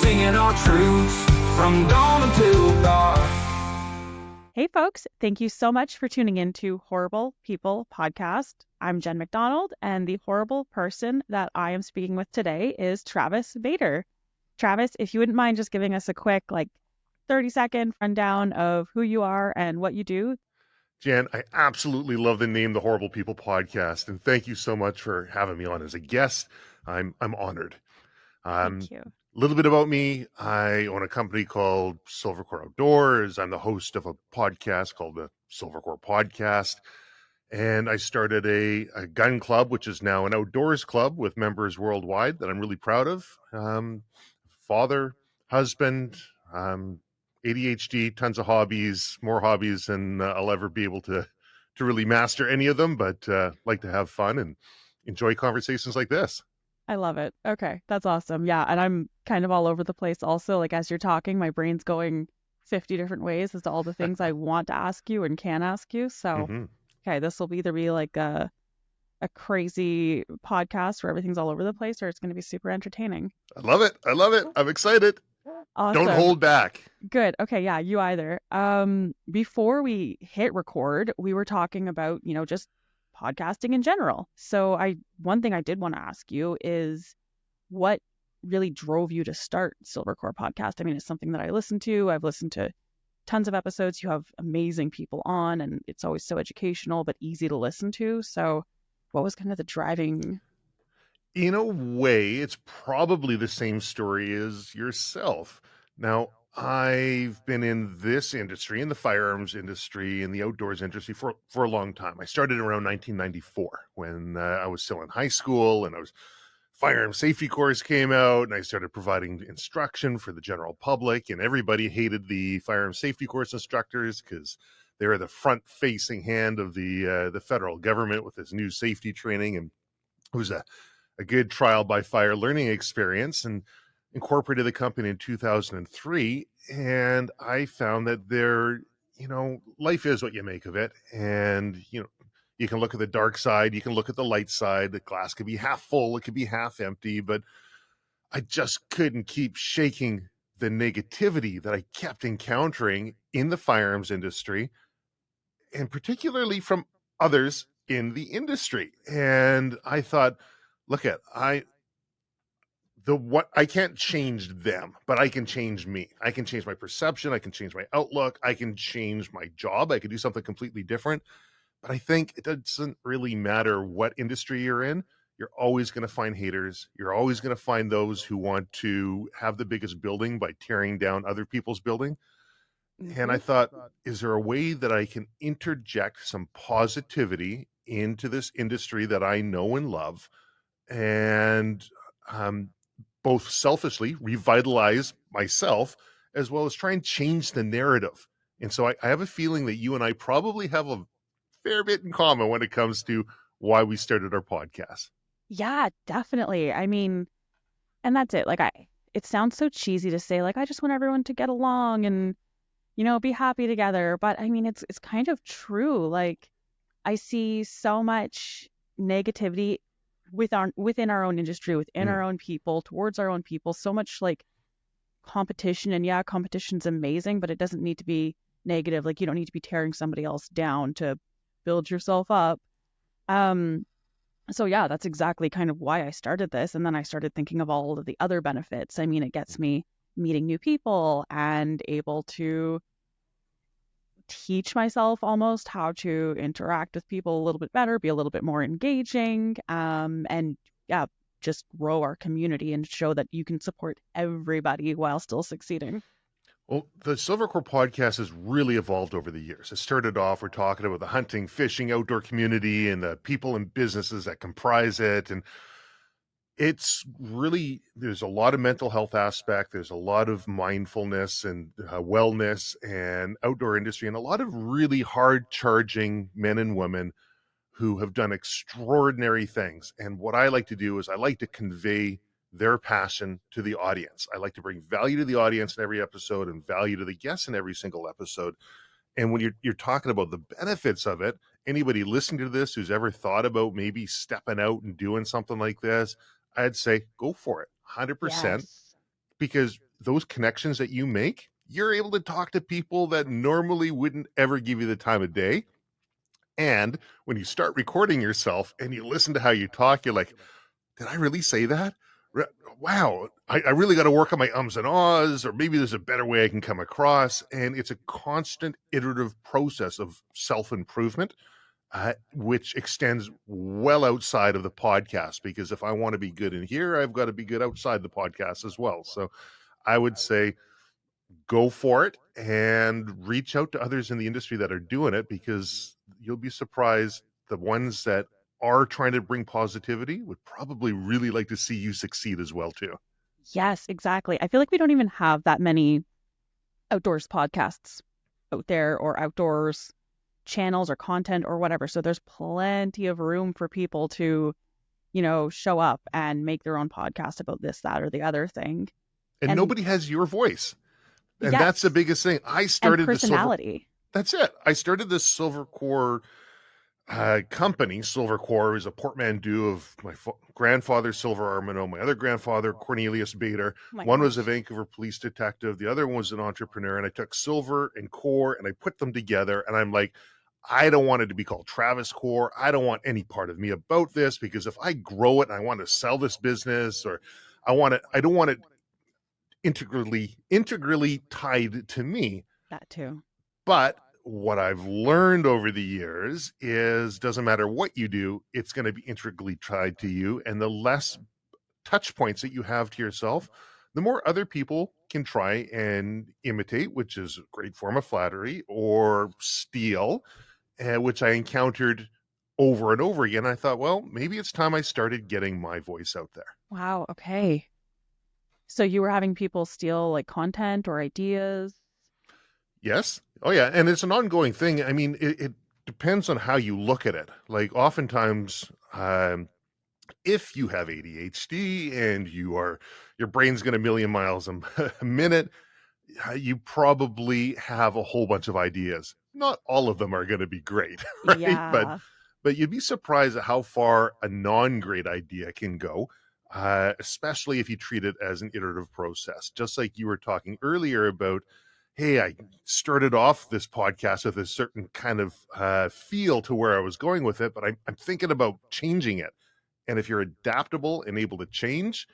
singing our truths from dawn until dark. Hey folks, thank you so much for tuning in to Horrible People Podcast. I'm Jen McDonald, and the horrible person that I am speaking with today is Travis Vader. Travis, if you wouldn't mind just giving us a quick 30-second rundown of who you are and what you do. Jan, I absolutely love the name, the Horrible People Podcast, and thank you so much for having me on as a guest. I'm honored. Thank you. A little bit about me. I own a company called Silvercore Outdoors. I'm the host of a podcast called the Silvercore Podcast. And I started a gun club, which is now an outdoors club with members worldwide that I'm really proud of. Father, husband, ADHD, tons of hobbies, more hobbies than I'll ever be able to really master any of them, but like to have fun and enjoy conversations like this. I love it. Okay, that's awesome. Yeah, and I'm kind of all over the place also. As you're talking, my brain's going 50 different ways as to all the things I want to ask you and can ask you. So, Okay, this will either be a crazy podcast where everything's all over the place, or it's going to be super entertaining. I love it. I'm excited. Awesome. Don't hold back. Good. Okay, yeah, you either. Before we hit record, we were talking about, just podcasting in general. So one thing I did want to ask you is what really drove you to start Silvercore Podcast? I mean, it's something that I listen to. I've listened to tons of episodes. You have amazing people on, and it's always so educational but easy to listen to. So what was kind of the driving? In a way, it's probably the same story as yourself. Now, I've been in this industry, in the firearms industry, in the outdoors industry for a long time. I started around 1994 when I was still in high school, and firearm safety course came out, and I started providing instruction for the general public, and everybody hated the firearm safety course instructors because they were the front-facing hand of the federal government with this new safety training, and it was a good trial by fire learning experience, and incorporated the company in 2003. And I found that life is what you make of it. And, you can look at the dark side, you can look at the light side. The glass could be half full, it could be half empty, but I just couldn't keep shaking the negativity that I kept encountering in the firearms industry, and particularly from others in the industry. And I thought, I can't change them, but I can change me. I can change my perception. I can change my outlook. I can change my job. I could do something completely different. But I think it doesn't really matter what industry you're in. You're always going to find haters. You're always going to find those who want to have the biggest building by tearing down other people's building. Mm-hmm. And I thought, is there a way that I can interject some positivity into this industry that I know and love, and both selfishly revitalize myself as well as try and change the narrative? And so I have a feeling that you and I probably have a fair bit in common when it comes to why we started our podcast. Yeah, definitely. I mean, and that's it. It sounds so cheesy to say, I just want everyone to get along and, be happy together. But I mean, it's kind of true. I see so much negativity within our own industry, within our own people, towards our own people, so much competition. And yeah, competition's amazing, but it doesn't need to be negative. You don't need to be tearing somebody else down to build yourself up. So yeah, that's exactly kind of why I started this. And then I started thinking of all of the other benefits. I mean, it gets me meeting new people and able to teach myself almost how to interact with people a little bit better, be a little bit more engaging, and yeah, just grow our community and show that you can support everybody while still succeeding. Well, the Silvercore podcast has really evolved over the years. It started off, we're talking about the hunting, fishing, outdoor community and the people and businesses that comprise it. And it's really, there's a lot of mental health aspect. There's a lot of mindfulness and wellness and outdoor industry, and a lot of really hard charging men and women who have done extraordinary things. And what I like to do is I like to convey their passion to the audience. I like to bring value to the audience in every episode and value to the guests in every single episode. And when you're talking about the benefits of it, anybody listening to this who's ever thought about maybe stepping out and doing something like this, I'd say go for it. 100%. Yes. because those connections that you make, you're able to talk to people that normally wouldn't ever give you the time of day. And when you start recording yourself and you listen to how you talk, you're like, did I really say that? Wow, I really got to work on my ums and ahs, or maybe there's a better way I can come across. And it's a constant iterative process of self-improvement, which extends well outside of the podcast, because if I want to be good in here, I've got to be good outside the podcast as well. So I would say go for it and reach out to others in the industry that are doing it, because you'll be surprised. The ones that are trying to bring positivity would probably really like to see you succeed as well too. Yes, exactly. I feel like we don't even have that many outdoors podcasts out there, or outdoors channels or content or whatever. So there's plenty of room for people to, show up and make their own podcast about this, that, or the other thing. And And nobody has your voice. And that's the yes, biggest thing. and personality. That's it. I started this Silvercore company. Silvercore is a portmanteau of my grandfather, Silver Armino, my other grandfather, Cornelius Bader. Oh my One was a gosh. Vancouver police detective. The other one was an entrepreneur. And I took Silver and Core and I put them together. And I'm like, I don't want it to be called Travis Core. I don't want any part of me about this, because if I grow it and I want to sell this business, or I don't want it integrally tied to me. That too. But what I've learned over the years is, doesn't matter what you do, it's going to be integrally tied to you. And the less touch points that you have to yourself, the more other people can try and imitate, which is a great form of flattery, or steal, which I encountered over and over again. I thought, well, maybe it's time I started getting my voice out there. Wow. Okay. So you were having people steal like content or ideas? Yes. Oh, yeah. And it's an ongoing thing. I mean, it depends on how you look at it. Like oftentimes, if you have ADHD and your brain's going a million miles a minute, you probably have a whole bunch of ideas. Not all of them are going to be great, right? Yeah. But you'd be surprised at how far a non-great idea can go, especially if you treat it as an iterative process. Just like you were talking earlier about, hey, I started off this podcast with a certain kind of feel to where I was going with it, but I'm thinking about changing it. And if you're adaptable and able to change,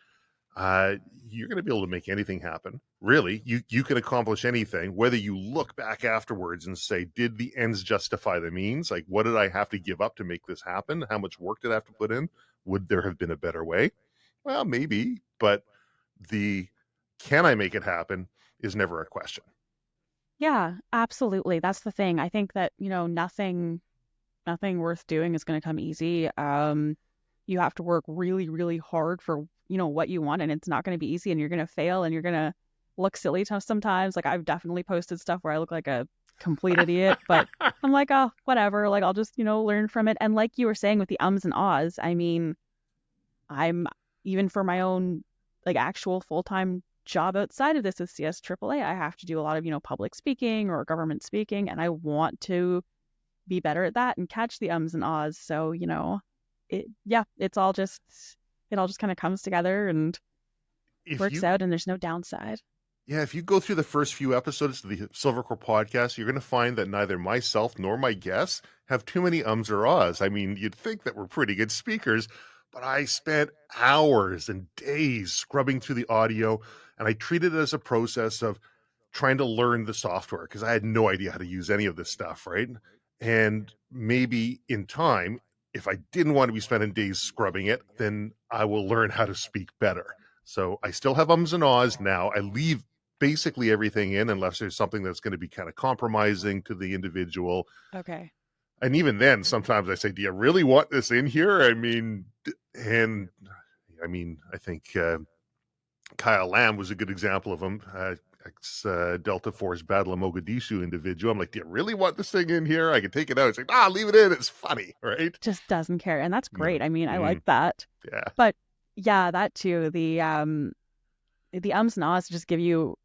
you're going to be able to make anything happen. Really, you can accomplish anything, whether you look back afterwards and say, did the ends justify the means? Like, what did I have to give up to make this happen? How much work did I have to put in? Would there have been a better way? Well, maybe, but the can I make it happen is never a question. Yeah, absolutely. That's the thing. I think that, nothing worth doing is going to come easy. You have to work really, really hard for, what you want, and it's not going to be easy, and you're going to fail, and you're going to look silly sometimes. Like I've definitely posted stuff where I look like a complete idiot, but I'm like, oh, whatever. Like I'll just, learn from it. And like you were saying with the ums and ahs, I mean, I'm even for my own like actual full-time job outside of this with CSAAA, I have to do a lot of, public speaking or government speaking, and I want to be better at that and catch the ums and ahs. So, it all just kind of comes together and works out, and there's no downside. Yeah, if you go through the first few episodes of the Silvercore podcast, you're going to find that neither myself nor my guests have too many ums or ahs. I mean, you'd think that we're pretty good speakers, but I spent hours and days scrubbing through the audio, and I treated it as a process of trying to learn the software, because I had no idea how to use any of this stuff, right? And maybe in time, if I didn't want to be spending days scrubbing it, then I will learn how to speak better. So I still have ums and ahs now. I leave basically everything in unless there's something that's going to be kind of compromising to the individual. Okay. And even then, sometimes I say, do you really want this in here? I think Kyle Lamb was a good example of him. Delta Force Battle of Mogadishu individual. I'm like, do you really want this thing in here? I can take it out. It's like, leave it in. It's funny, right? Just doesn't care. And that's great. No. I mean, I like that. Yeah. But yeah, that too. The ums and ahs just give you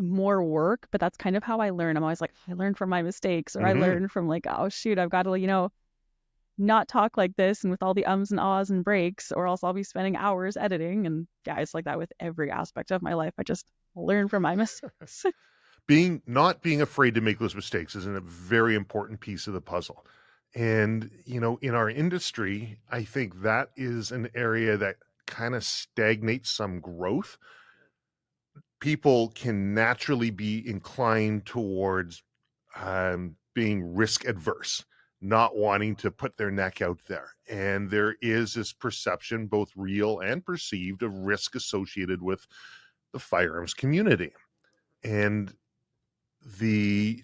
more work, but that's kind of how I learn. I'm always like, I learn from my mistakes, or I learn from like, oh shoot, I've got to, not talk like this and with all the ums and ahs and breaks, or else I'll be spending hours editing. And yeah, it's like that with every aspect of my life. I just learn from my mistakes. Not being afraid to make those mistakes is a very important piece of the puzzle. And, in our industry, I think that is an area that kind of stagnates some growth. People can naturally be inclined towards being risk adverse, not wanting to put their neck out there. And there is this perception, both real and perceived, of risk associated with the firearms community. And the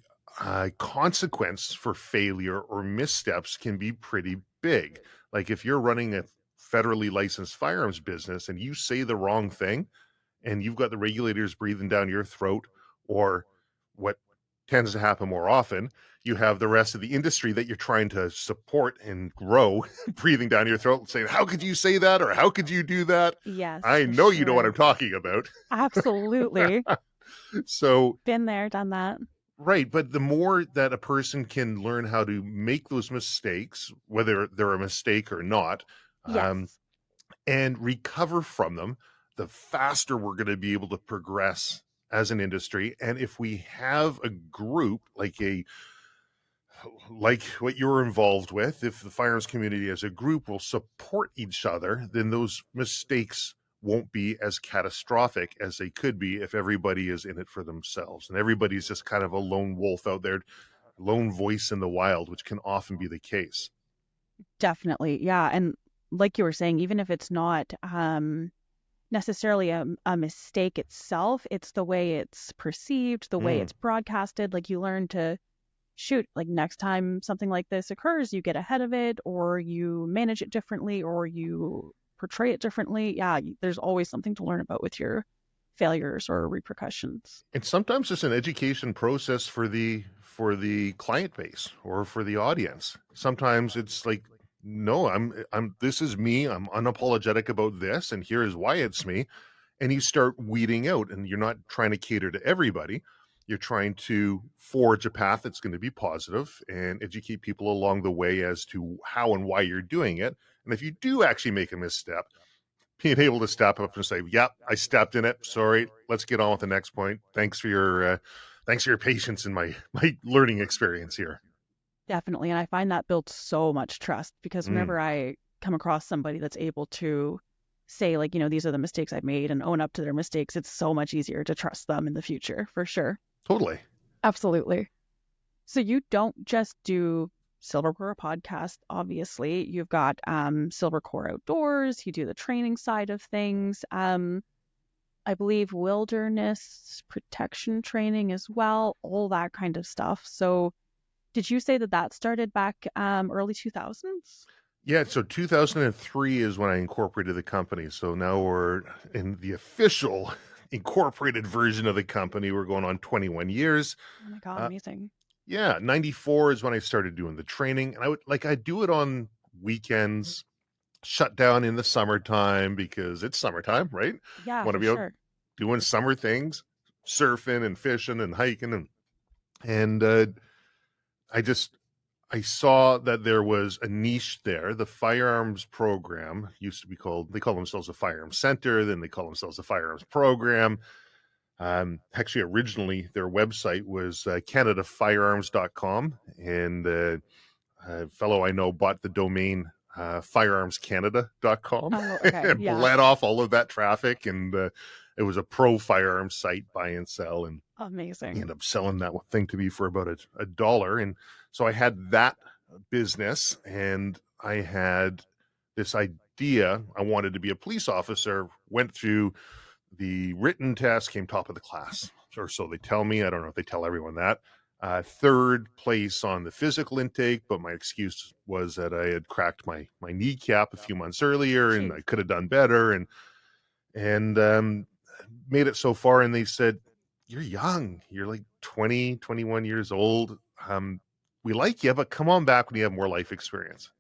consequence for failure or missteps can be pretty big. Like if you're running a federally licensed firearms business and you say the wrong thing and you've got the regulators breathing down your throat, or what tends to happen more often, you have the rest of the industry that you're trying to support and grow breathing down your throat and saying, how could you say that? Or how could you do that? Yes, I for know you know what sure. I'm talking about. Absolutely. So Been there, done that. right, but the more that a person can learn how to make those mistakes, whether they're a mistake or not, um, Yes. and recover from them, the faster we're going to be able to progress as an industry. And if we have a group like what you're involved with, if the firearms community as a group will support each other, then those mistakes won't be as catastrophic as they could be if everybody is in it for themselves and everybody's just kind of a lone wolf out there, lone voice in the wild, which can often be the case. Definitely. Yeah. And like you were saying, even if it's not necessarily a mistake itself, it's the way it's perceived, the way Mm. it's broadcasted. Like you learn to shoot, like next time something like this occurs, you get ahead of it, or you manage it differently, or you portray it differently. Yeah, there's always something to learn about with your failures or repercussions. And sometimes it's an education process for the client base or for the audience. Sometimes it's like, no, I'm this is me, I'm unapologetic about this, and here is why it's me. And you start weeding out, and you're not trying to cater to everybody. You're trying to forge a path that's going to be positive and educate people along the way as to how and why you're doing it. And if you do actually make a misstep, being able to step up and say, "Yep, I stepped in it. Sorry. Let's get on with the next point. Thanks for your patience in my learning experience here." Definitely. And I find that builds so much trust because Mm, whenever I come across somebody that's able to say, like, these are the mistakes I've made and own up to their mistakes, it's so much easier to trust them in the future, for sure. totally. Absolutely. So you don't just do Silvercore podcast, obviously. You've got Silvercore Outdoors, you do the training side of things. I believe wilderness protection training as well, all that kind of stuff. So did you say that that started back early 2000s? Yeah. So 2003 is when I incorporated the company. So now we're in the official incorporated version of the company. We're going on 21 years. Oh my God, Uh, amazing. yeah, 94 is when I started doing the training, and I do it on weekends, shut down in the summertime because it's summertime, right? Yeah, Want to for be out sure. doing summer things, surfing and fishing and hiking, and I just I saw that there was a niche there. The firearms program used to be they call themselves a firearms center, then they call themselves a firearms program. Actually, originally their website was CanadaFirearms.com, and a fellow I know bought the domain firearmscanada.com Oh, okay. and Yeah. bled off all of that traffic. And it was a pro firearms site, buy and sell. And he Amazing. ended up selling that thing to me for about a dollar. And so I had that business, and I had this idea. I wanted to be a police officer, went through the written test, came top of the class, or so they tell me. I don't know if they tell everyone that. Third place on the physical intake, but my excuse was that I had cracked my kneecap a few months earlier, and Jeez. I could have done better, and made it so far. And they said, "You're young. You're like 20, 21 years old. We like you, but come on back when you have more life experience."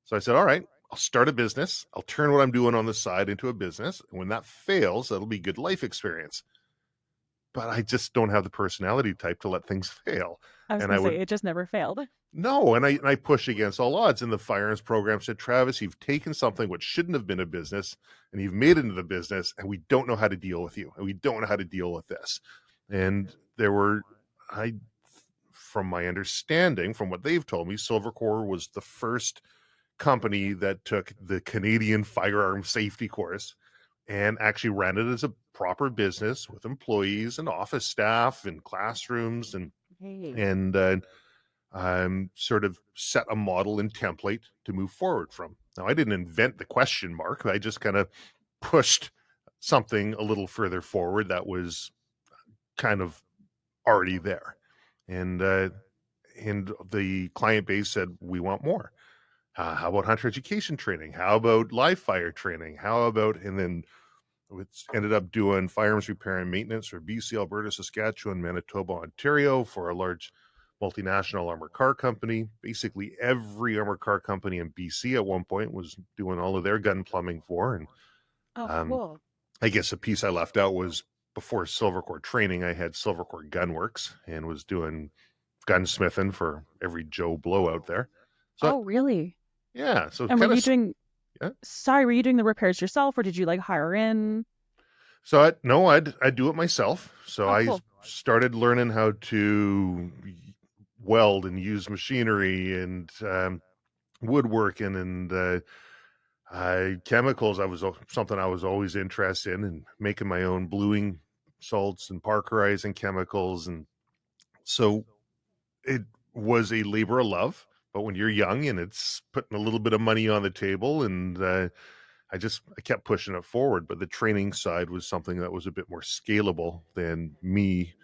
So I said, "All right, I'll start a business. I'll turn what I'm doing on the side into a business. And when that fails, that'll be good life experience." but I just don't have the personality type to let things fail. I was And gonna I say would it just never failed. no, and I push against all odds. And the firearms program said, Travis, you've taken something which shouldn't have been a business and you've made it into the business, and we don't know how to deal with you. And we don't know how to deal with this. And there were, I, from my understanding, from what they've told me, Silvercore was the first company that took the Canadian firearm safety course and actually ran it as a proper business with employees and office staff and classrooms Hey. and sort of set a model and template to move forward from. Now, I didn't invent the question mark. I just kind of pushed something a little further forward that was kind of already there. And the client base said, we want more. How about hunter education training? How about live fire training? How about, and then it's ended up doing firearms repair and maintenance for BC, Alberta, Saskatchewan, Manitoba, Ontario for a large multinational armored car company. Basically, every armored car company in BC at one point was doing all of their gun plumbing for. And Oh, um, cool. I guess a piece I left out was before Silvercore training, I had Silvercore Gunworks and was doing gunsmithing for every Joe Blow out there. So Oh, really? yeah, so And were kind you of doing, yeah. sorry, were you doing the repairs yourself or did you like hire in? So I'd do it myself. So Oh, I cool. started learning how to weld and use machinery and woodworking and chemicals. Something I was always interested in, and making my own bluing salts and parkerizing chemicals. And so it was a labor of love. But when you're young and it's putting a little bit of money on the table, and I kept pushing it forward. But the training side was something that was a bit more scalable than me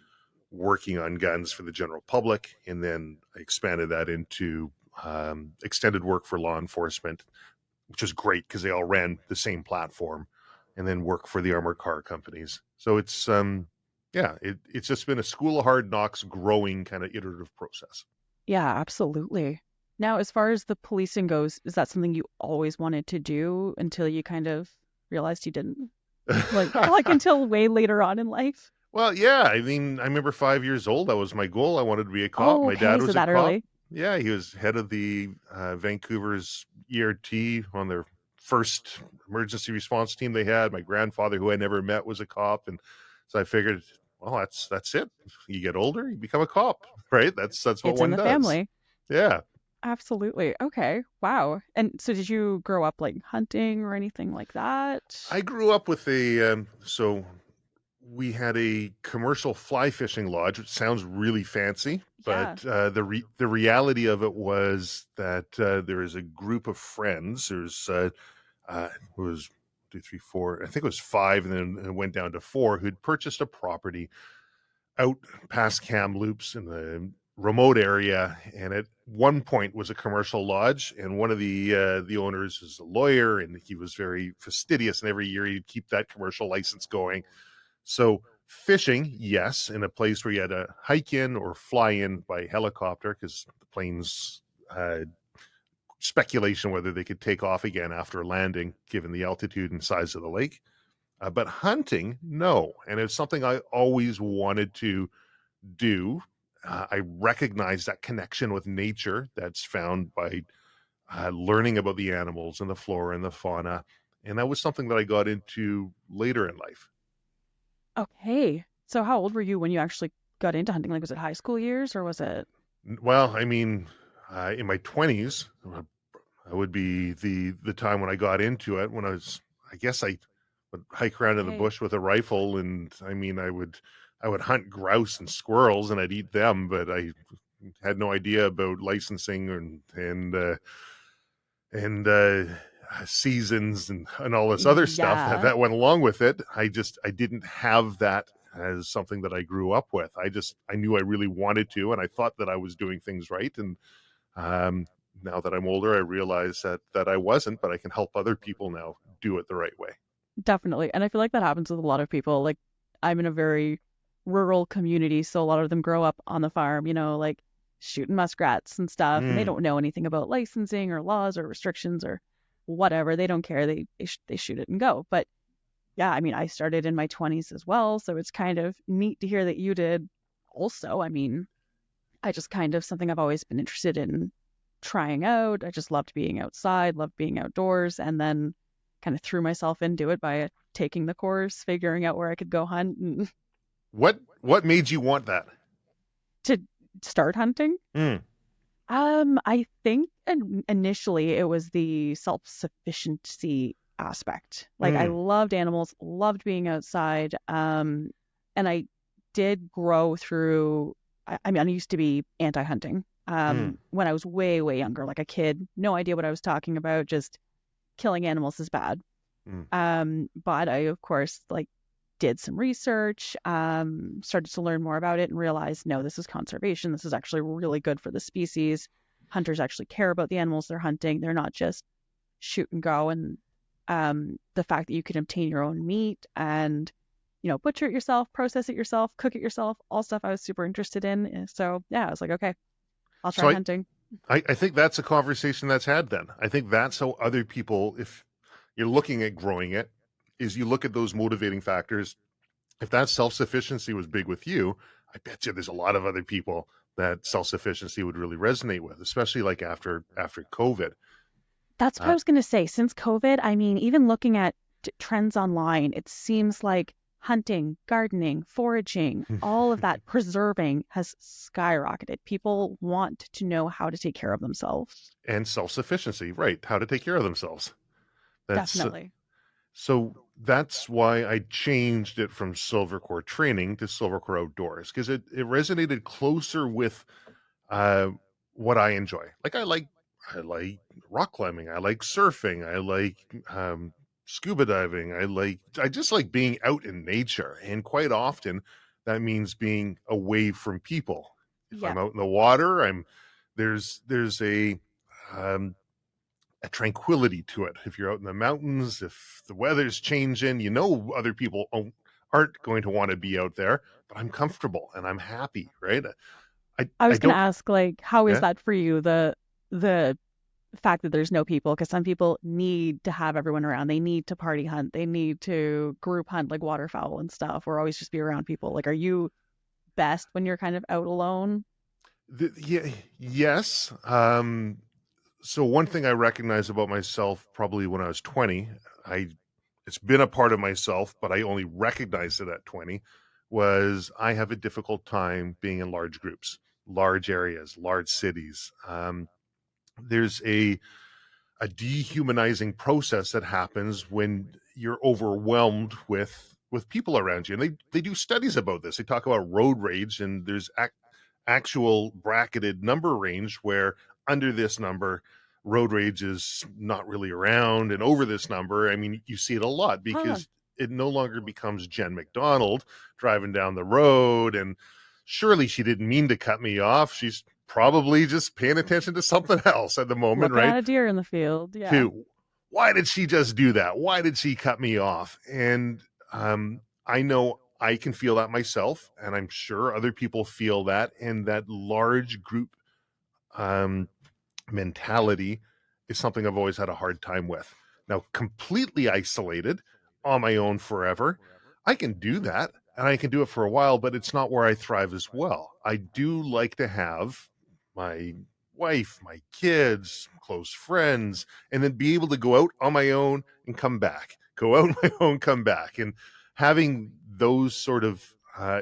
working on guns for the general public. And then I expanded that into extended work for law enforcement, which is great because they all ran the same platform, and then work for the armored car companies. So it's just been a school of hard knocks growing kind of iterative process. Yeah, absolutely. Now, as far as the policing goes, is that something you always wanted to do until you kind of realized you didn't? Like until way later on in life? Well, yeah. I mean, I remember 5 years old. That was my goal. I wanted to be a cop. Oh, My dad okay, so was a that cop. early. Yeah, he was head of the Vancouver's ERT on their first emergency response team they had. My grandfather, who I never met, was a cop, and so I figured, well, that's it. You get older, you become a cop, right? That's what It's in one the does. family. Yeah, Absolutely. Okay. Wow. And so did you grow up like hunting or anything like that? I grew up with so we had a commercial fly fishing lodge, which sounds really fancy, but Yeah. the reality of it was that there is a group of friends. It was two, three, four. I think it was five, and then it went down to four who'd purchased a property out past Kamloops in the remote area, and at one point was a commercial lodge. And one of the owners is a lawyer, and he was very fastidious, and every year he'd keep that commercial license going. So fishing, yes, in a place where you had to hike in or fly in by helicopter because the planes speculation whether they could take off again after landing, given the altitude and size of the lake. But hunting, no. And it's something I always wanted to do. I recognize that connection with nature that's found by learning about the animals and the flora and the fauna. And that was something that I got into later in life. Okay. So how old were you when you actually got into hunting? Like, was it high school years or was it? Well, I mean, in my 20s, I would be the time when I got into it. When I guess I would hike around in the Okay. bush with a rifle, and I mean, I would hunt grouse and squirrels, and I'd eat them, but I had no idea about licensing and seasons and all this other stuff that Yeah, that went along with it. I didn't have that as something that I grew up with. I knew I really wanted to, and I thought that I was doing things right. And um, now that I'm older, I realize that I wasn't, but I can help other people now do it the right way. definitely. And I feel like that happens with a lot of people. Like, I'm in a very rural community, so a lot of them grow up on the farm, like shooting muskrats and stuff, and they Mm. don't know anything about licensing or laws or restrictions or whatever. They don't care. They shoot it and go. But yeah, I mean, I started in my 20s as well, so it's kind of neat to hear that you did also. I mean, I just kind of something I've always been interested in trying out. I just loved being outside, loved being outdoors, and then kind of threw myself into it by taking the course, figuring out where I could go hunt and What made you want that? to start hunting. Mm, I think initially it was the self-sufficiency aspect. Like I mm, loved animals, loved being outside, and I did grow through. I mean, I used to be anti-hunting. mm, When I was way, way younger, like a kid, no idea what I was talking about. Just killing animals is bad. mm. But I, of course, like did some research, started to learn more about it and realized, no, this is conservation. This is actually really good for the species. Hunters actually care about the animals they're hunting. They're not just shoot and go. And the fact that you can obtain your own meat and, butcher it yourself, process it yourself, cook it yourself, all stuff I was super interested in. So yeah, I was like, okay, I'll So try hunting. I think that's a conversation that's had then. I think that's how other people, if you're looking at growing it, is you look at those motivating factors. If that self-sufficiency was big with you, I bet you there's a lot of other people that self-sufficiency would really resonate with, especially like after COVID. That's what I Uh, was going to say. Since COVID, I mean, even looking at trends online, it seems like hunting, gardening, foraging, all of that preserving has skyrocketed. People want to know how to take care of themselves. and self-sufficiency, right? How to take care of themselves. That's Definitely. So that's why I changed it from Silvercore training to Silvercore Outdoors, because it resonated closer with uh, what I enjoy. Like I like rock climbing, I like surfing, I like scuba diving, I just like being out in nature, and quite often that means being away from people. If Yeah. I'm out in the water, I'm there's um, a tranquility to it. If you're out in the mountains, if the weather's changing, other people aren't going to want to be out there, but I'm comfortable and I'm happy, right? I I was going to don't, ask, like, how is yeah. that for you? The fact that there's no people, because some people need to have everyone around. They need to party hunt. They need to group hunt like waterfowl and stuff, or always just be around people. Like, are you best when you're kind of out alone? Yeah, yes. So one thing I recognize about myself probably when I was 20, I it's been a part of myself, but I only recognized it at 20, was I have a difficult time being in large groups, large areas, large cities. There's a dehumanizing process that happens when you're overwhelmed with people around you, and they do studies about this. They talk about road rage, and there's actual bracketed number range where under this number road rage is not really around, and over this number, I mean, you see it a lot Huh. because it no longer becomes Jen McDonald driving down the road, and surely she didn't mean to cut me off. She's probably just paying attention to something else at the moment, Looking right? at a deer in the field. Yeah. To why did she just do that? Why did she cut me off? And I know I can feel that myself, and I'm sure other people feel that. And that large group um, mentality is something I've always had a hard time with. Now, completely isolated on my own forever, I can do that, and I can do it for a while, but it's not where I thrive as well. I do like to have my wife, my kids, close friends, and then be able to go out on my own and come back, go out on my own, come back. And having those sort of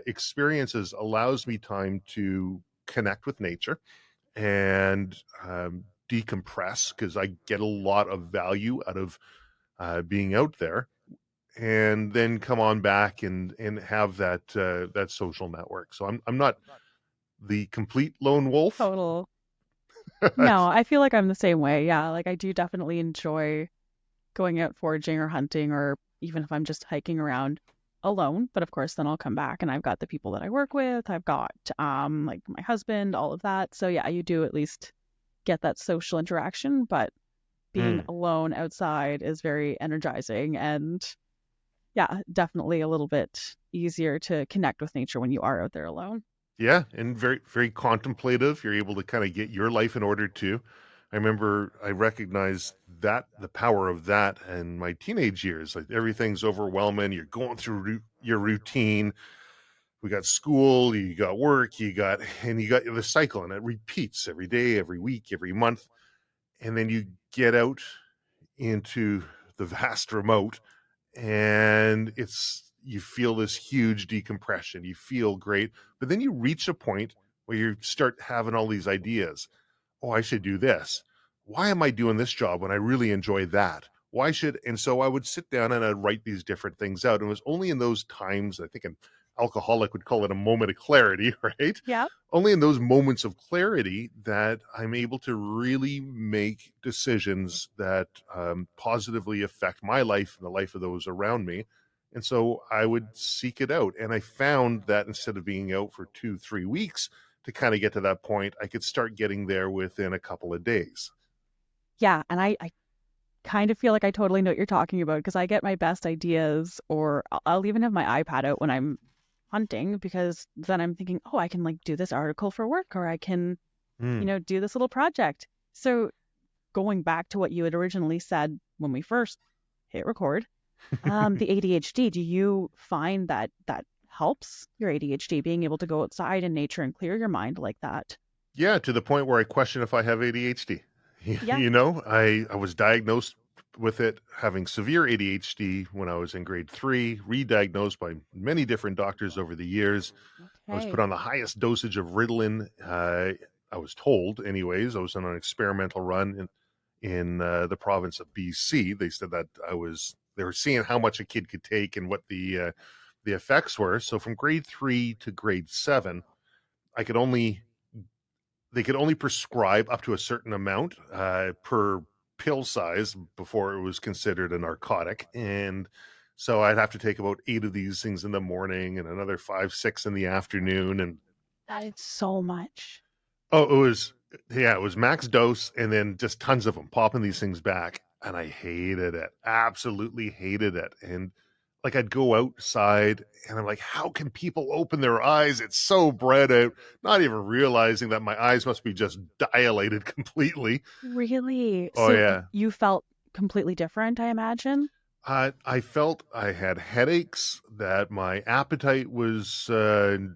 experiences allows me time to connect with nature and decompress, because I get a lot of value out of being out there, and then come on back and have that social network. So I'm not the complete lone wolf. Total. No, I feel like I'm the same way. Yeah, like I do definitely enjoy going out foraging or hunting, or even if I'm just hiking around alone. But of course, then I'll come back and I've got the people that I work with. I've got like my husband, all of that. So yeah, you do at least get that social interaction, but being Mm, alone outside is very energizing and yeah, definitely a little bit easier to connect with nature when you are out there alone. yeah, and very very contemplative. You're able to kind of get your life in order too. I remember I recognized the power of that in my teenage years. Like everything's overwhelming. You're going through your routine. We got school, you got work, you got the cycle, and it repeats every day, every week, every month. And then you get out into the vast remote, and you feel this huge decompression. You feel great, but then you reach a point where you start having all these ideas. Oh, I should do this. Why am I doing this job when I really enjoy that? And so I would sit down and I'd write these different things out. And it was only in those times, I think an alcoholic would call it a moment of clarity, right? Yeah. Only in those moments of clarity that I'm able to really make decisions that positively affect my life and the life of those around me. And so I would seek it out. And I found that instead of being out for 2-3 weeks to kind of get to that point, I could start getting there within a couple of days. Yeah. And I kind of feel like I totally know what you're talking about because I get my best ideas, or I'll even have my iPad out when I'm hunting, because then I'm thinking, oh, I can like do this article for work, or I can, Mm. do this little project. So going back to what you had originally said when we first hit record, the ADHD, do you find that that helps your ADHD being able to go outside in nature and clear your mind like that? Yeah, to the point where I question if I have ADHD. Yeah. I was diagnosed with it having severe ADHD when I was in grade 3, re-diagnosed by many different doctors over the years. I was put Okay. on the highest dosage of Ritalin. I was told, anyways. I was on an experimental run in the province of BC. They said that they were seeing how much a kid could take and what the effects were. So from grade 3 to grade 7, I could only they could only prescribe up to a certain amount per pill size before it was considered a narcotic. And so I'd have to take about 8 of these things in the morning and another 5, 6 in the afternoon. And That is so much. oh, it was max dose and then just tons of them, popping these things back. And I hated it, absolutely hated it. And like I'd go outside and I'm like, how can people open their eyes? It's so bred out, not even realizing that my eyes must be just dilated completely. Really? Oh, So yeah. you felt completely different, I imagine? I felt I had headaches, that my appetite was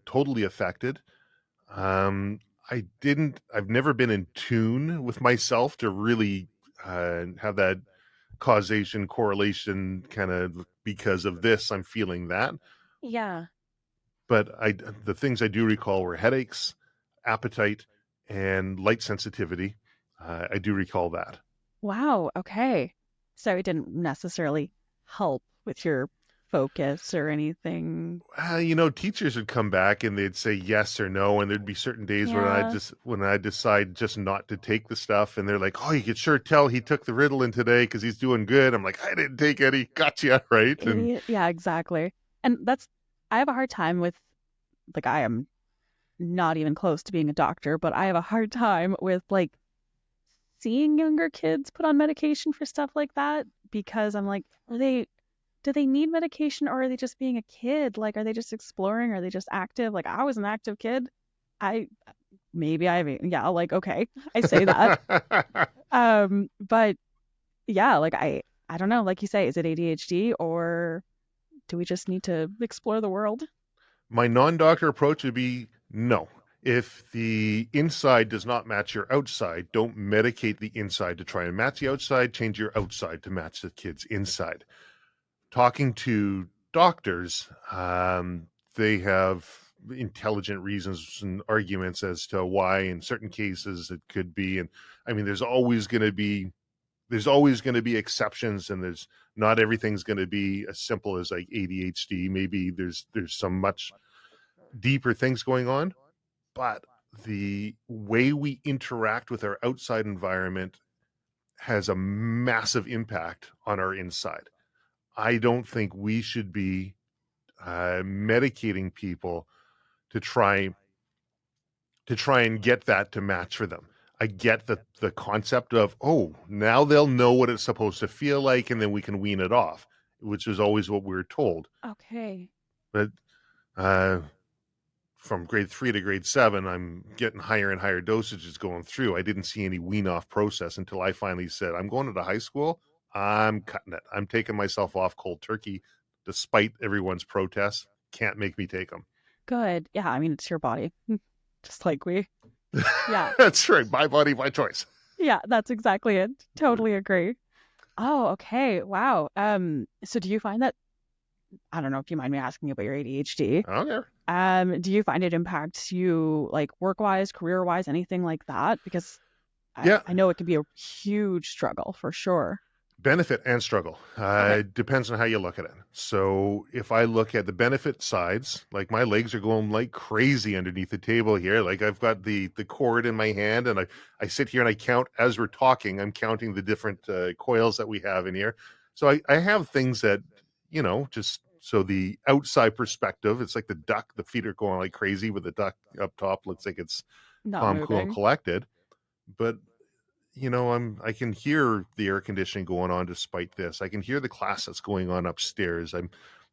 totally affected. Um, I've never been in tune with myself to really have that causation correlation kind of because of this, I'm feeling that. Yeah. But the things I do recall were headaches, appetite, and light sensitivity. I do recall that. Wow. Okay. So it didn't necessarily help with your focus or anything. Teachers would come back and they'd say yes or no, and there'd be certain days Yeah. when I decide just not to take the stuff, and they're like, "Oh, you could sure tell he took the Ritalin today because he's doing good." I'm like, "I didn't take any, gotcha, right?" And Idiot. Yeah, exactly. And I have a hard time with, like, I am not even close to being a doctor, but I have a hard time with, like, seeing younger kids put on medication for stuff like that, because I'm like, do they need medication, or are they just being a kid? Like, are they just exploring? Are they just active? Like, I was an active kid. I maybe yeah, like, okay, I say that. But yeah, like, I don't know, like you say, is it ADHD, or do we just need to explore the world? my non-doctor approach would be no. If the inside does not match your outside, don't medicate the inside to try and match the outside. Change your outside to match the kid's inside. Talking to doctors, they have intelligent reasons and arguments as to why in certain cases it could be. And I mean, there's always going to be exceptions, and there's not everything's going to be as simple as like ADHD. Maybe there's some much deeper things going on, but the way we interact with our outside environment has a massive impact on our inside. I don't think we should be medicating people to try and get that to match for them. I get the concept of, oh, now they'll know what it's supposed to feel like, and then we can wean it off, which is always what we were told. Okay. But uh, from grade 3 to grade 7, I'm getting higher and higher dosages going through. I didn't see any wean off process until I finally said, I'm going to high school. I'm cutting it. I'm taking myself off cold turkey, despite everyone's protests. Can't make me take them. Good. Yeah, I mean, it's your body. Just like we. Yeah. That's right. My body, my choice. Yeah, that's exactly it. Totally agree. Oh, okay. Wow. So do you find that, I don't know if you mind me asking about your ADHD. I don't care. Do you find it impacts you like work-wise, career-wise, anything like that? Because Yeah. I know it can be a huge struggle for sure. Benefit and struggle. Okay. It depends on how you look at it. So if I look at the benefit sides, like my legs are going like crazy underneath the table here. Like I've got the cord in my hand, and I sit here and I count as we're talking. I'm counting the different coils that we have in here. So I have things that, just so the outside perspective, it's like the duck. The feet are going like crazy with the duck up top. Looks like it's Not calm, cool, and moving. collected. But I can hear the air conditioning going on despite this. I can hear the class that's going on upstairs. I'm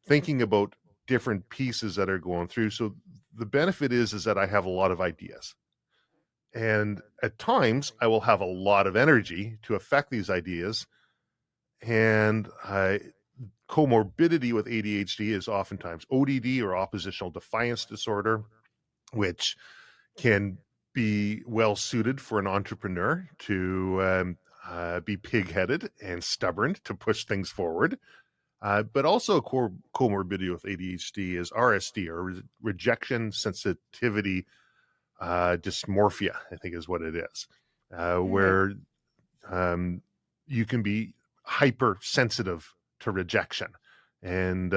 thinking about different pieces that are going through. So the benefit is that I have a lot of ideas. And at times I will have a lot of energy to affect these ideas. And comorbidity with ADHD is oftentimes ODD, or oppositional defiance disorder, which can be well suited for an entrepreneur to be pig-headed and stubborn to push things forward. But also a comorbidity with ADHD is RSD, or rejection sensitivity dysmorphia, I think is what it is, where you can be hypersensitive to rejection. And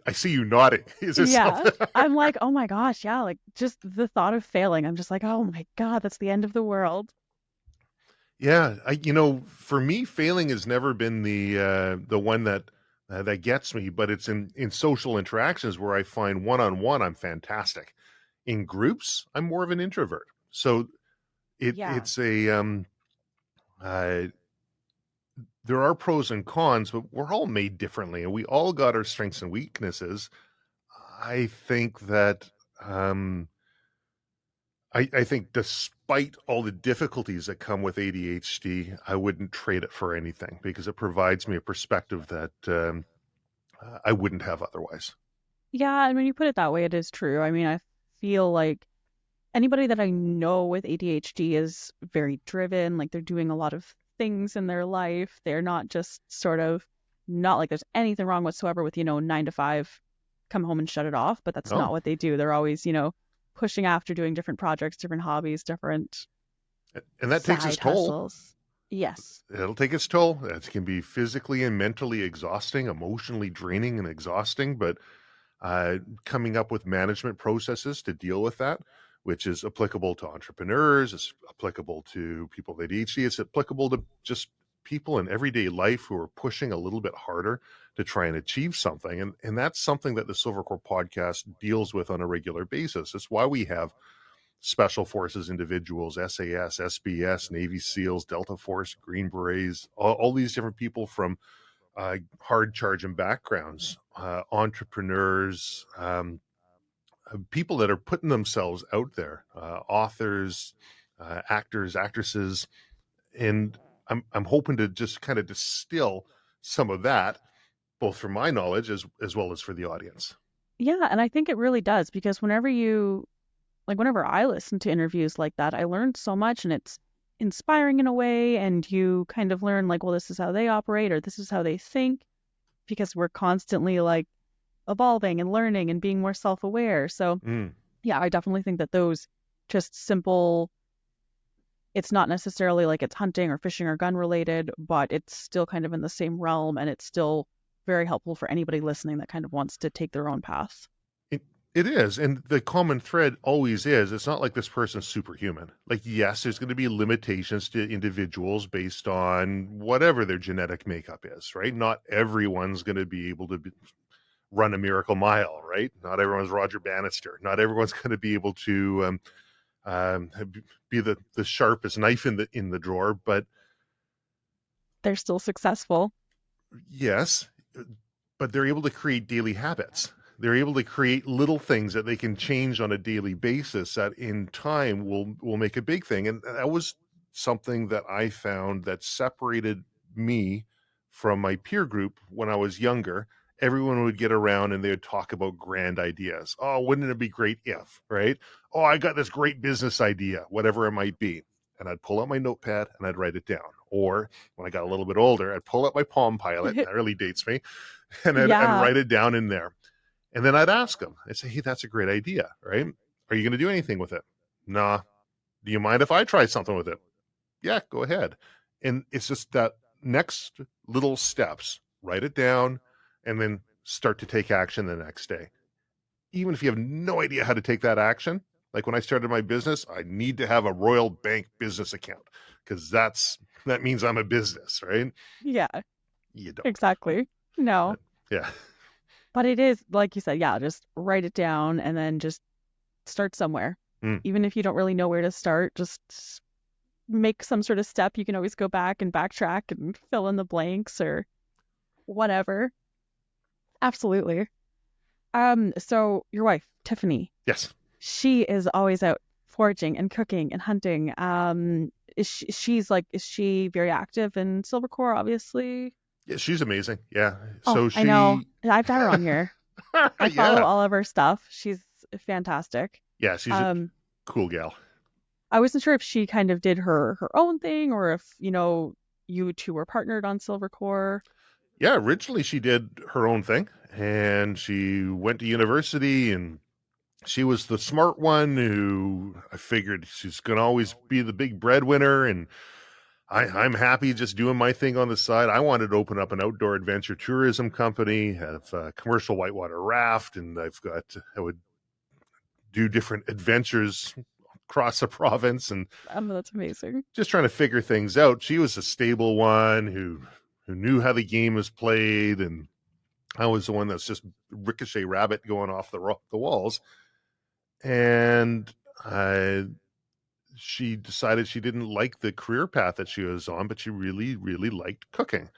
I see you nodding. Is this Yeah. something? I'm like, oh my gosh, yeah, like just the thought of failing, I'm just like, oh my God, that's the end of the world. Yeah, for me, failing has never been the one that gets me, but it's in social interactions where I find one-on-one I'm fantastic. In groups, I'm more of an introvert. So Yeah. it's uh, there are pros and cons, but we're all made differently, and we all got our strengths and weaknesses. I think that I think despite all the difficulties that come with ADHD, I wouldn't trade it for anything, because it provides me a perspective that I wouldn't have otherwise. Yeah, and when you put it that way, it is true. I mean, I feel like anybody that I know with ADHD is very driven, like they're doing a lot of things in their life. They're not just sort of not like there's anything wrong whatsoever with, 9 to 5, come home and shut it off, but that's not Oh, what they do. They're always, pushing after doing different projects, different hobbies, different and that takes its side toll. hustles. Yes. It'll take its toll. It can be physically and mentally exhausting, emotionally draining and exhausting, but coming up with management processes to deal with that, which is applicable to entrepreneurs, it's applicable to people with ADHD, it's applicable to just people in everyday life who are pushing a little bit harder to try and achieve something. And that's something that the Silvercore podcast deals with on a regular basis. It's why we have special forces individuals, SAS, SBS, Navy SEALs, Delta Force, Green Berets, all these different people from hard charging backgrounds, entrepreneurs, people that are putting themselves out there, authors, actors, actresses, and I'm hoping to just kind of distill some of that, both from my knowledge as well as for the audience. Yeah, and I think it really does because whenever I listen to interviews like that, I learned so much and it's inspiring in a way. And you kind of learn, like, well, this is how they operate or this is how they think because we're constantly like evolving and learning and being more self-aware. So, Mm. yeah, I definitely think that those just simple, it's not necessarily like it's hunting or fishing or gun related, but it's still kind of in the same realm and it's still very helpful for anybody listening that kind of wants to take their own path. It is. And the common thread always is, it's not like this person's superhuman. Like, yes, there's going to be limitations to individuals based on whatever their genetic makeup is, right? Not everyone's going to be able to run a miracle mile, right? Not everyone's Roger Bannister. Not everyone's going to be able to be the sharpest knife in the drawer. But They're still successful. yes, but they're able to create daily habits. they're able to create little things that they can change on a daily basis that in time will make a big thing. And that was something that I found that separated me from my peer group when I was younger. Everyone would get around and they would talk about grand ideas. Oh, wouldn't it be great if, right? Oh, I got this great business idea, whatever it might be. And I'd pull out my notepad and I'd write it down. Or when I got a little bit older, I'd pull out my Palm Pilot, that really dates me, and I'd Yeah. write it down in there. And then I'd ask them, I'd say, hey, that's a great idea, right? Are you going to do anything with it? Nah. Do you mind if I try something with it? Yeah, go ahead. And it's just that next little steps, write it down, and then start to take action the next day. Even if you have no idea how to take that action, like when I started my business, I need to have a Royal Bank business account because that means I'm a business, right? Yeah, You don't. exactly. No. Yeah. But it is, like you said, yeah, just write it down and then just start somewhere. Even if you don't really know where to start, just make some sort of step. You can always go back and backtrack and fill in the blanks or whatever. Absolutely. So your wife, Tiffany, Yes. she is always out foraging and cooking and hunting. Is she very active in Silvercore, obviously? Yeah, she's amazing. Yeah. Oh, So I know. she, I've had her on here. I follow yeah. all of her stuff. She's fantastic. Yeah, she's a cool gal. I wasn't sure if she kind of did her own thing or if, you two were partnered on Silvercore. Yeah, originally she did her own thing and she went to university and she was the smart one who I figured she's going to always be the big breadwinner. And I'm happy just doing my thing on the side. I wanted to open up an outdoor adventure tourism company, have a commercial whitewater raft, and I would do different adventures across the province and That's amazing. just trying to figure things out. She was a stable one who knew how the game was played, and I was the one that's just ricochet rabbit going off the walls. And she decided she didn't like the career path that she was on, but she really, really liked cooking.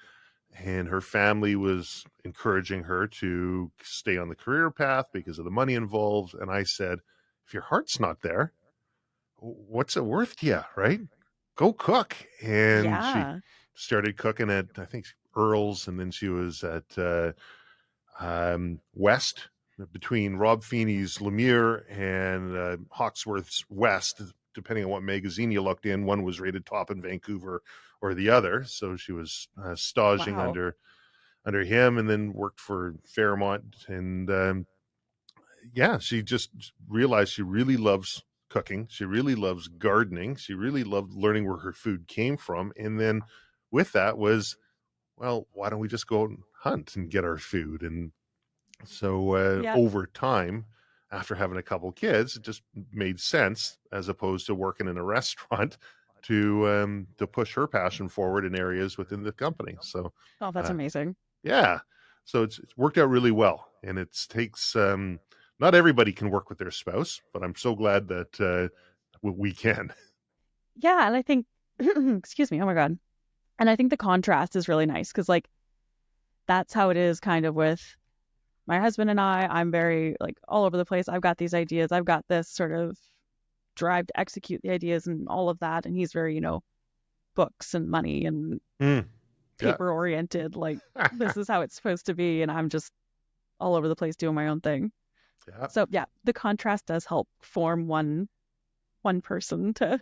And her family was encouraging her to stay on the career path because of the money involved. And I said, if your heart's not there, what's it worth to you, right? Go cook. And she Yeah. started cooking at, I think, Earl's, and then she was at West, between Rob Feeney's Lemire and Hawksworth's West, depending on what magazine you looked in. One was rated top in Vancouver or the other. So she was staging Wow. under him, and then worked for Fairmont. And yeah, she just realized she really loves cooking. She really loves gardening. She really loved learning where her food came from. And then with that was, well, why don't we just go out and hunt and get our food? And so Yeah. over time, after having a couple kids, it just made sense, as opposed to working in a restaurant, to push her passion forward in areas within the company. So Oh, that's amazing. yeah, so it's worked out really well, and it takes not everybody can work with their spouse, but I'm so glad that we can. Yeah, and I think, excuse me, oh my God. And I think the contrast is really nice because, like, that's how it is kind of with my husband and I. I'm very, like, all over the place. I've got these ideas. I've got this sort of drive to execute the ideas and all of that. And he's very, books and money and Yeah. paper oriented. Like, this is how it's supposed to be. And I'm just all over the place doing my own thing. Yeah. So, yeah, the contrast does help form one person to.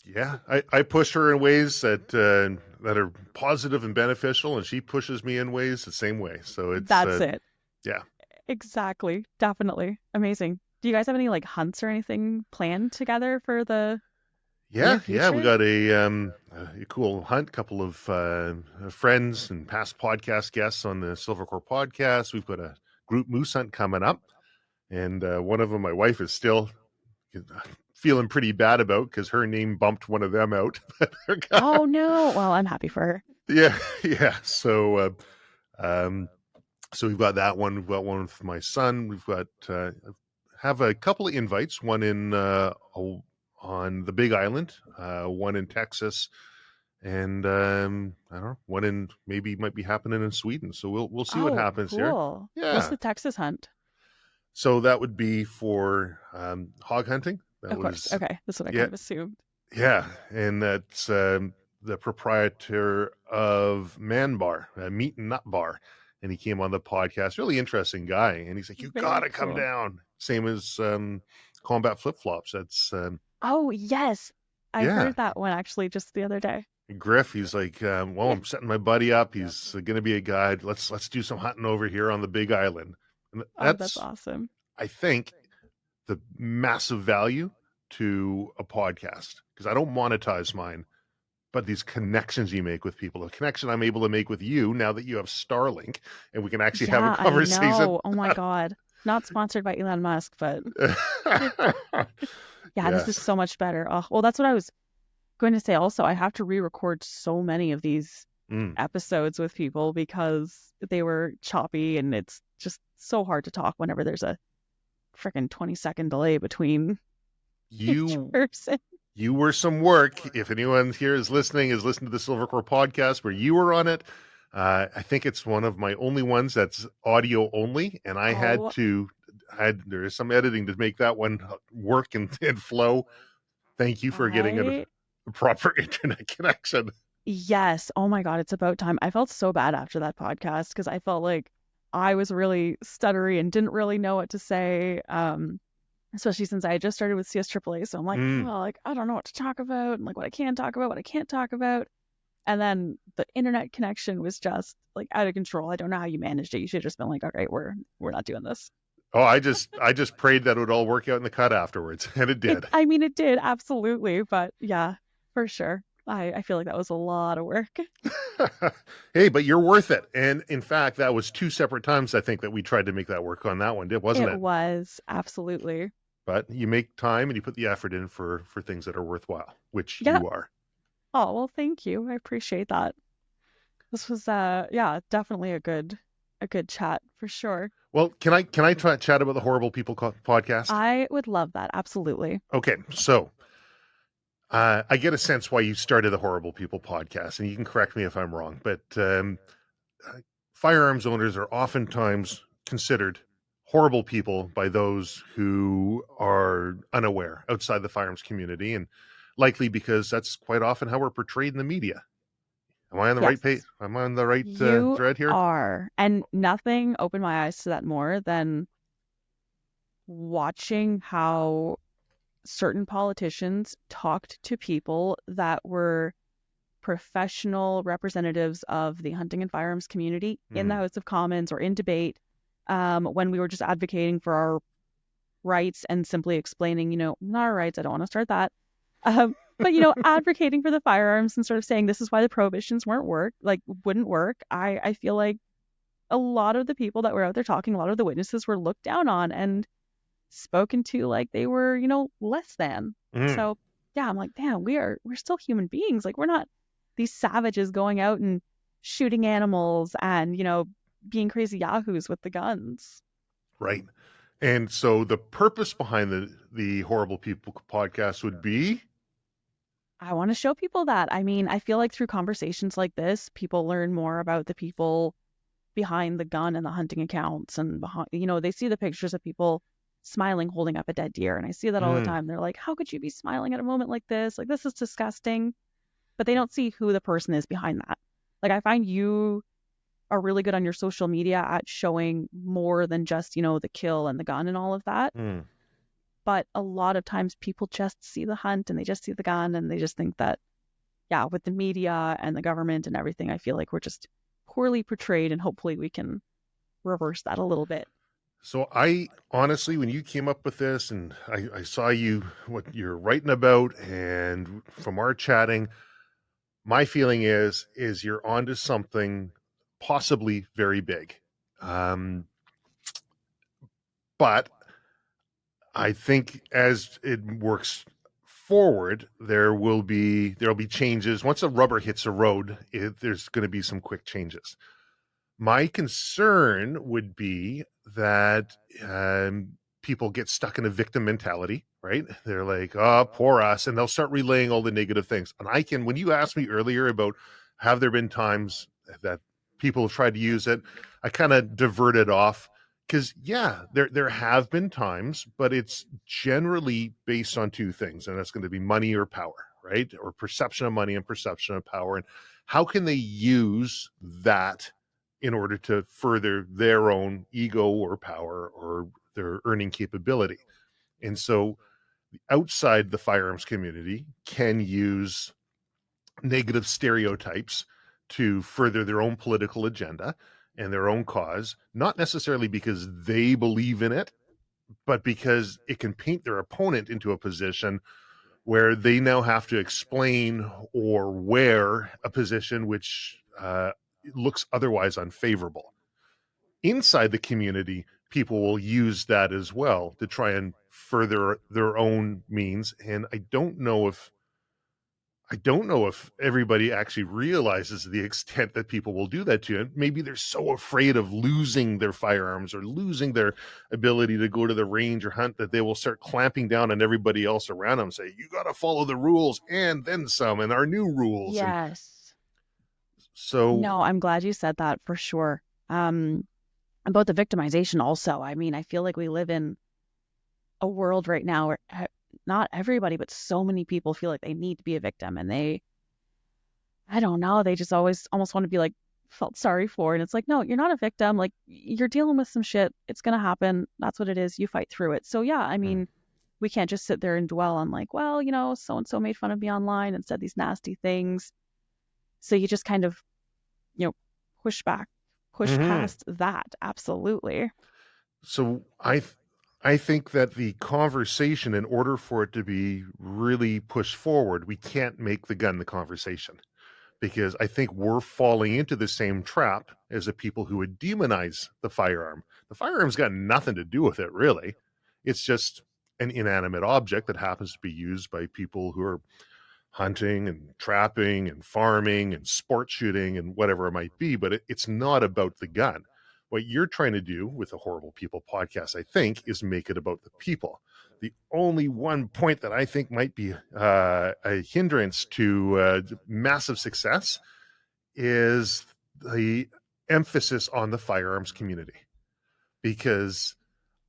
Yeah, I push her in ways that are positive and beneficial, and she pushes me in ways the same way. So it's That's it. Yeah. Exactly. Definitely. Amazing. Do you guys have any like hunts or anything planned together for the near Yeah, we future? got a cool hunt. Couple of friends and past podcast guests on the Silvercore podcast. We've got a group moose hunt coming up, and one of them, my wife is still feeling pretty bad about because her name bumped one of them out. Oh no. Well, I'm happy for her. Yeah. So we've got that one. We've got one with my son. We've got have a couple of invites. One in on the Big Island, one in Texas, and I don't know, one might be happening in Sweden. So we'll see what Oh, happens here. cool. What's Yeah. the Texas hunt? So that would be for hog hunting. That Of course. was, Okay. That's what I yeah, kind of assumed. yeah. And that's the proprietor of Man Bar, Meat and Nut Bar. And he came on the podcast. Really interesting guy. And he's like, you got Very to come cool. down. Same as Combat Flip Flops. That's, Oh, yes. I yeah. heard that one actually just the other day. Griff, he's like, well, Yeah. I'm setting my buddy up. He's going to be a guide. Let's do some hunting over here on the Big Island. And Oh, that's that's, awesome. I think, the massive value to a podcast, because I don't monetize mine, but these connections you make with people, the connection I'm able to make with you now that you have Starlink and we can actually have a Yeah, I conversation. know. Oh my God. Not sponsored by Elon Musk, but yeah, this is Yes. so much better. Oh, well, that's what I was going to say also. I have to re-record so many of these Mm. episodes with people because they were choppy and it's just so hard to talk whenever there's a freaking 20-second delay between each You person. you were some work. If anyone here is listening to the Silvercore podcast where you were on it, I think it's one of my only ones that's audio only, and I Oh, there is some editing to make that one work and flow. Thank you for getting a proper internet connection. yes. Oh my God, it's about time. I felt so bad after that podcast because I felt like I was really stuttery and didn't really know what to say. Especially since I had just started with CSAAA. So I'm like, well, like, I don't know what to talk about and like what I can talk about, what I can't talk about. And then the internet connection was just like out of control. I don't know how you managed it. You should have just been like, okay, we're not doing this. Oh, I just prayed that it would all work out in the cut afterwards, and it did. I mean, it did, absolutely. But yeah, for sure. I feel like that was a lot of work. Hey, but you're worth it. And in fact, that was 2 separate times I think that we tried to make that work on that one, wasn't it? It was, absolutely. But you make time and you put the effort in for things that are worthwhile, which Yeah. you are. Oh, well, thank you. I appreciate that. This was yeah, definitely a good chat for sure. Well, can I chat about the Horrible People podcast? I would love that. Absolutely. Okay, so I get a sense why you started the Horrible People podcast, and you can correct me if I'm wrong, but firearms owners are oftentimes considered horrible people by those who are unaware outside the firearms community, and likely because that's quite often how we're portrayed in the media. Am I on the right page? Am I on the right thread here? You are. And nothing opened my eyes to that more than watching how certain politicians talked to people that were professional representatives of the hunting and firearms community in the House of Commons or in debate, when we were just advocating for our rights and simply explaining, not our rights. I don't want to start that. But advocating for the firearms and sort of saying this is why the prohibitions wouldn't work. I feel like a lot of the people that were out there talking, a lot of the witnesses were looked down on and spoken to like they were, less than. So yeah, I'm like, damn, we're still human beings. Like we're not these savages going out and shooting animals and, being crazy yahoos with the guns. Right. And so the purpose behind the Horrible People podcast would be? I want to show people that. I mean, I feel like through conversations like this, people learn more about the people behind the gun and the hunting accounts and behind, they see the pictures of people smiling, holding up a dead deer. And I see that all the time. They're like, how could you be smiling at a moment like this? Like, this is disgusting. But they don't see who the person is behind that. Like, I find you are really good on your social media at showing more than just, the kill and the gun and all of that. But a lot of times people just see the hunt and they just see the gun and they just think that, yeah, with the media and the government and everything, I feel like we're just poorly portrayed and hopefully we can reverse that a little bit. So I honestly, when you came up with this and I saw what you're writing about, and from our chatting, my feeling is you're onto something possibly very big. But I think as it works forward, there'll be changes. Once the rubber hits the road, there's going to be some quick changes. My concern would be that people get stuck in a victim mentality, right? They're like, oh, poor us. And they'll start relaying all the negative things. And when you asked me earlier about have there been times that people have tried to use it, I kind of diverted off because there have been times, but it's generally based on two things, and that's going to be money or power, right? Or perception of money and perception of power, and how can they use that in order to further their own ego or power or their earning capability. And so outside the firearms community can use negative stereotypes to further their own political agenda and their own cause, not necessarily because they believe in it, but because it can paint their opponent into a position where they now have to explain or wear a position which looks otherwise unfavorable. Inside the community, people will use that as well to try and further their own means. And I don't know if everybody actually realizes the extent that people will do that to you. Maybe they're so afraid of losing their firearms or losing their ability to go to the range or hunt that they will start clamping down on everybody else around them, say, you got to follow the rules and then some and our new rules. And Yes. so, No, I'm glad you said that for sure. About the victimization also. I mean, I feel like we live in a world right now where not everybody, but so many people feel like they need to be a victim, and I don't know, they just always almost want to be like felt sorry for. And it's like, no, you're not a victim. Like, you're dealing with some shit. It's going to happen. That's what it is. You fight through it. So yeah, I mean, we can't just sit there and dwell on like, well, so and so made fun of me online and said these nasty things. So you just kind of, you know, push past that. Absolutely. so I think that the conversation, in order for it to be really pushed forward, we can't make the gun the conversation, because I think we're falling into the same trap as the people who would demonize the firearm. The firearm's got nothing to do with it, really. It's just an inanimate object that happens to be used by people who are hunting and trapping and farming and sport shooting and whatever it might be, but it's not about the gun. What you're trying to do with the Horrible People podcast, I think, is make it about the people. The only one point that I think might be a hindrance to massive success is the emphasis on the firearms community, because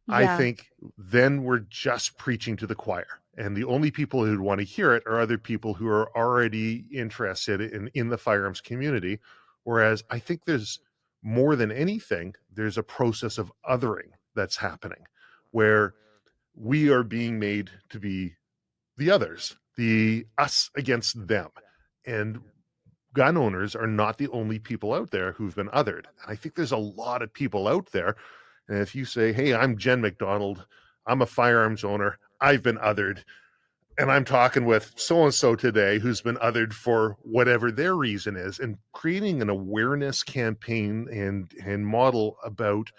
I Yeah. think then we're just preaching to the choir. And the only people who'd want to hear it are other people who are already interested in the firearms community. Whereas I think there's more than anything, there's a process of othering that's happening where we are being made to be the others, the us against them. And gun owners are not the only people out there who've been othered. And I think there's a lot of people out there. And if you say, hey, I'm Jen McDonald, I'm a firearms owner, I've been othered, and I'm talking with so and so today who's been othered for whatever their reason is, and creating an awareness campaign and model about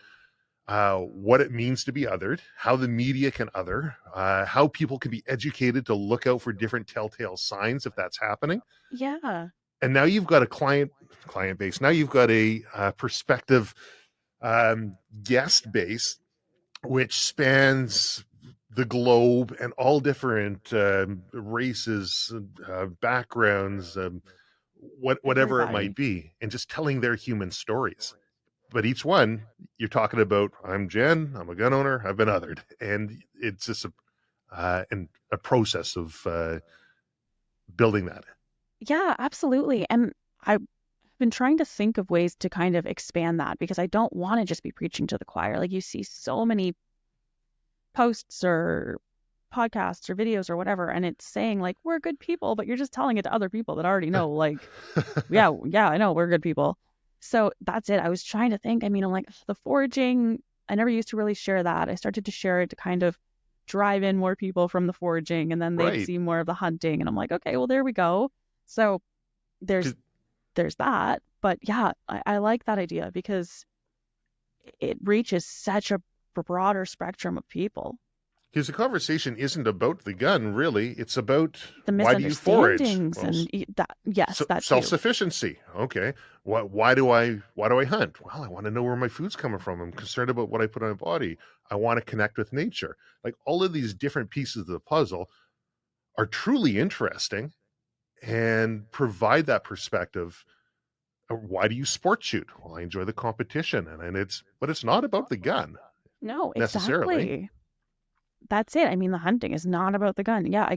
what it means to be othered, how the media can other, how people can be educated to look out for different telltale signs if that's happening. Yeah. And now you've got a client base. Now you've got a prospective guest base, which spans the globe and all different races, backgrounds, whatever it might Everybody. be, and just telling their human stories. But each one, you're talking about, I'm Jen, I'm a gun owner, I've been othered. And it's just a process of building that. Yeah, absolutely. And I've been trying to think of ways to kind of expand that, because I don't want to just be preaching to the choir. Like, you see so many posts or podcasts or videos or whatever, and it's saying like, we're good people, but you're just telling it to other people that already know, like, yeah, I know we're good people. So that's it. I was trying to think. I mean, I'm like, the foraging, I never used to really share that. I started to share it to kind of drive in more people from the foraging, and then they'd Right. see more of the hunting. And I'm like, okay, well, there we go. So there's 'Cause that. But yeah, I like that idea, because it reaches such a broader spectrum of people. Because the conversation isn't about the gun, really. It's about, The why do you forage? misunderstandings Well, and that, yes, that too. self-sufficiency. Okay. Why do I hunt? Well, I want to know where my food's coming from. I'm concerned about what I put on my body. I want to connect with nature. Like, all of these different pieces of the puzzle are truly interesting and provide that perspective. Why do you sport shoot? Well, I enjoy the competition, but it's not about the gun. No, necessarily. exactly. That's it. I mean, the hunting is not about the gun. Yeah,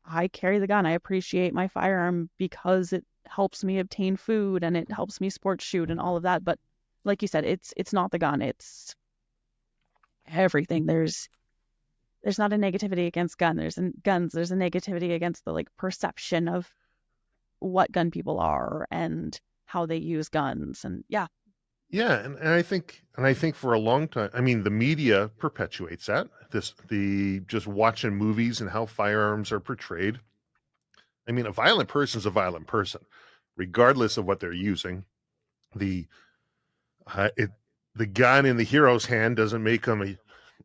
I carry the gun. I appreciate my firearm because it helps me obtain food and it helps me sport shoot and all of that. But like you said, it's not the gun. It's everything. There's not a negativity against guns. There's a negativity against the like perception of what gun people are and how they use guns. And yeah, Yeah, and I think for a long time, I mean, the media perpetuates that. The just watching movies and how firearms are portrayed. I mean, a violent person's a violent person, regardless of what they're using. The it the gun in the hero's hand doesn't make him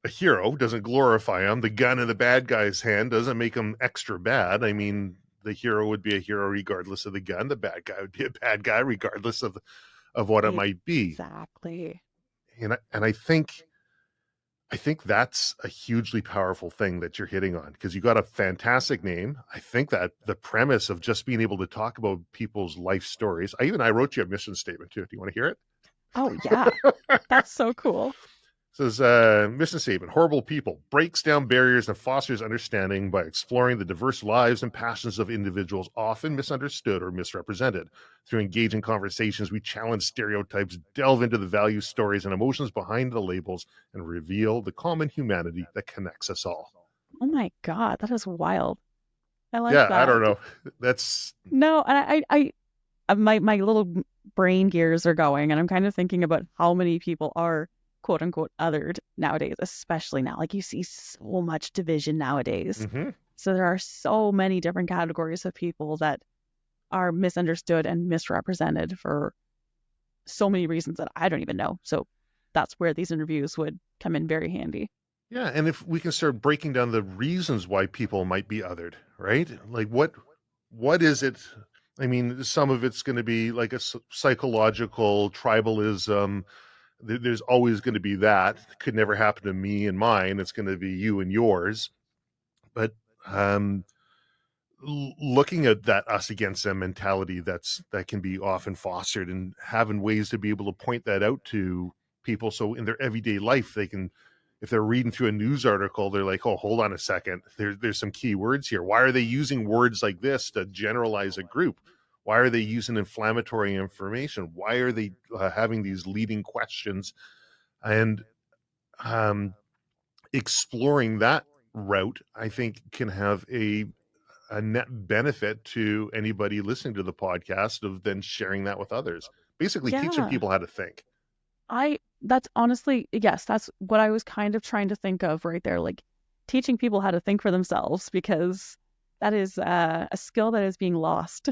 a hero, doesn't glorify him. The gun in the bad guy's hand doesn't make him extra bad. I mean, the hero would be a hero regardless of the gun. The bad guy would be a bad guy regardless of what it might be. exactly. And I think that's a hugely powerful thing that you're hitting on, because you got a fantastic name. I think that the premise of just being able to talk about people's life stories. I wrote you a mission statement too. Do you want to hear it? Oh yeah, that's so cool. It says, mission statement: horrible people breaks down barriers and fosters understanding by exploring the diverse lives and passions of individuals often misunderstood or misrepresented. Through engaging conversations, we challenge stereotypes, delve into the values, stories, and emotions behind the labels, and reveal the common humanity that connects us all. Oh my God, that is wild. I like Yeah, I that. don't know. That's No, and my little brain gears are going, and I'm kind of thinking about how many people are quote unquote othered nowadays, especially now. Like you see so much division nowadays. mhm. So there are so many different categories of people that are misunderstood and misrepresented for so many reasons that I don't even know. So that's where these interviews would come in very handy. Yeah, and if we can start breaking down the reasons why people might be othered, right? Like what is it? I mean, some of it's going to be like a psychological tribalism. There's always going to be that. It could never happen to me and mine. It's going to be you and yours. But um, looking at that us against them mentality, that can be often fostered, and having ways to be able to point that out to people, so in their everyday life they can, if they're reading through a news article, they're like, oh, hold on a second, there's some key words here. Why are they using words like this to generalize a group? Why are they using inflammatory information? Why are they having these leading questions? And um, exploring that route, I think, can have a net benefit to anybody listening to the podcast, of then sharing that with others, basically teaching Yeah, people how to think. that's honestly, yes, that's what I was kind of trying to think of right there, like teaching people how to think for themselves, because that is a skill that is being lost.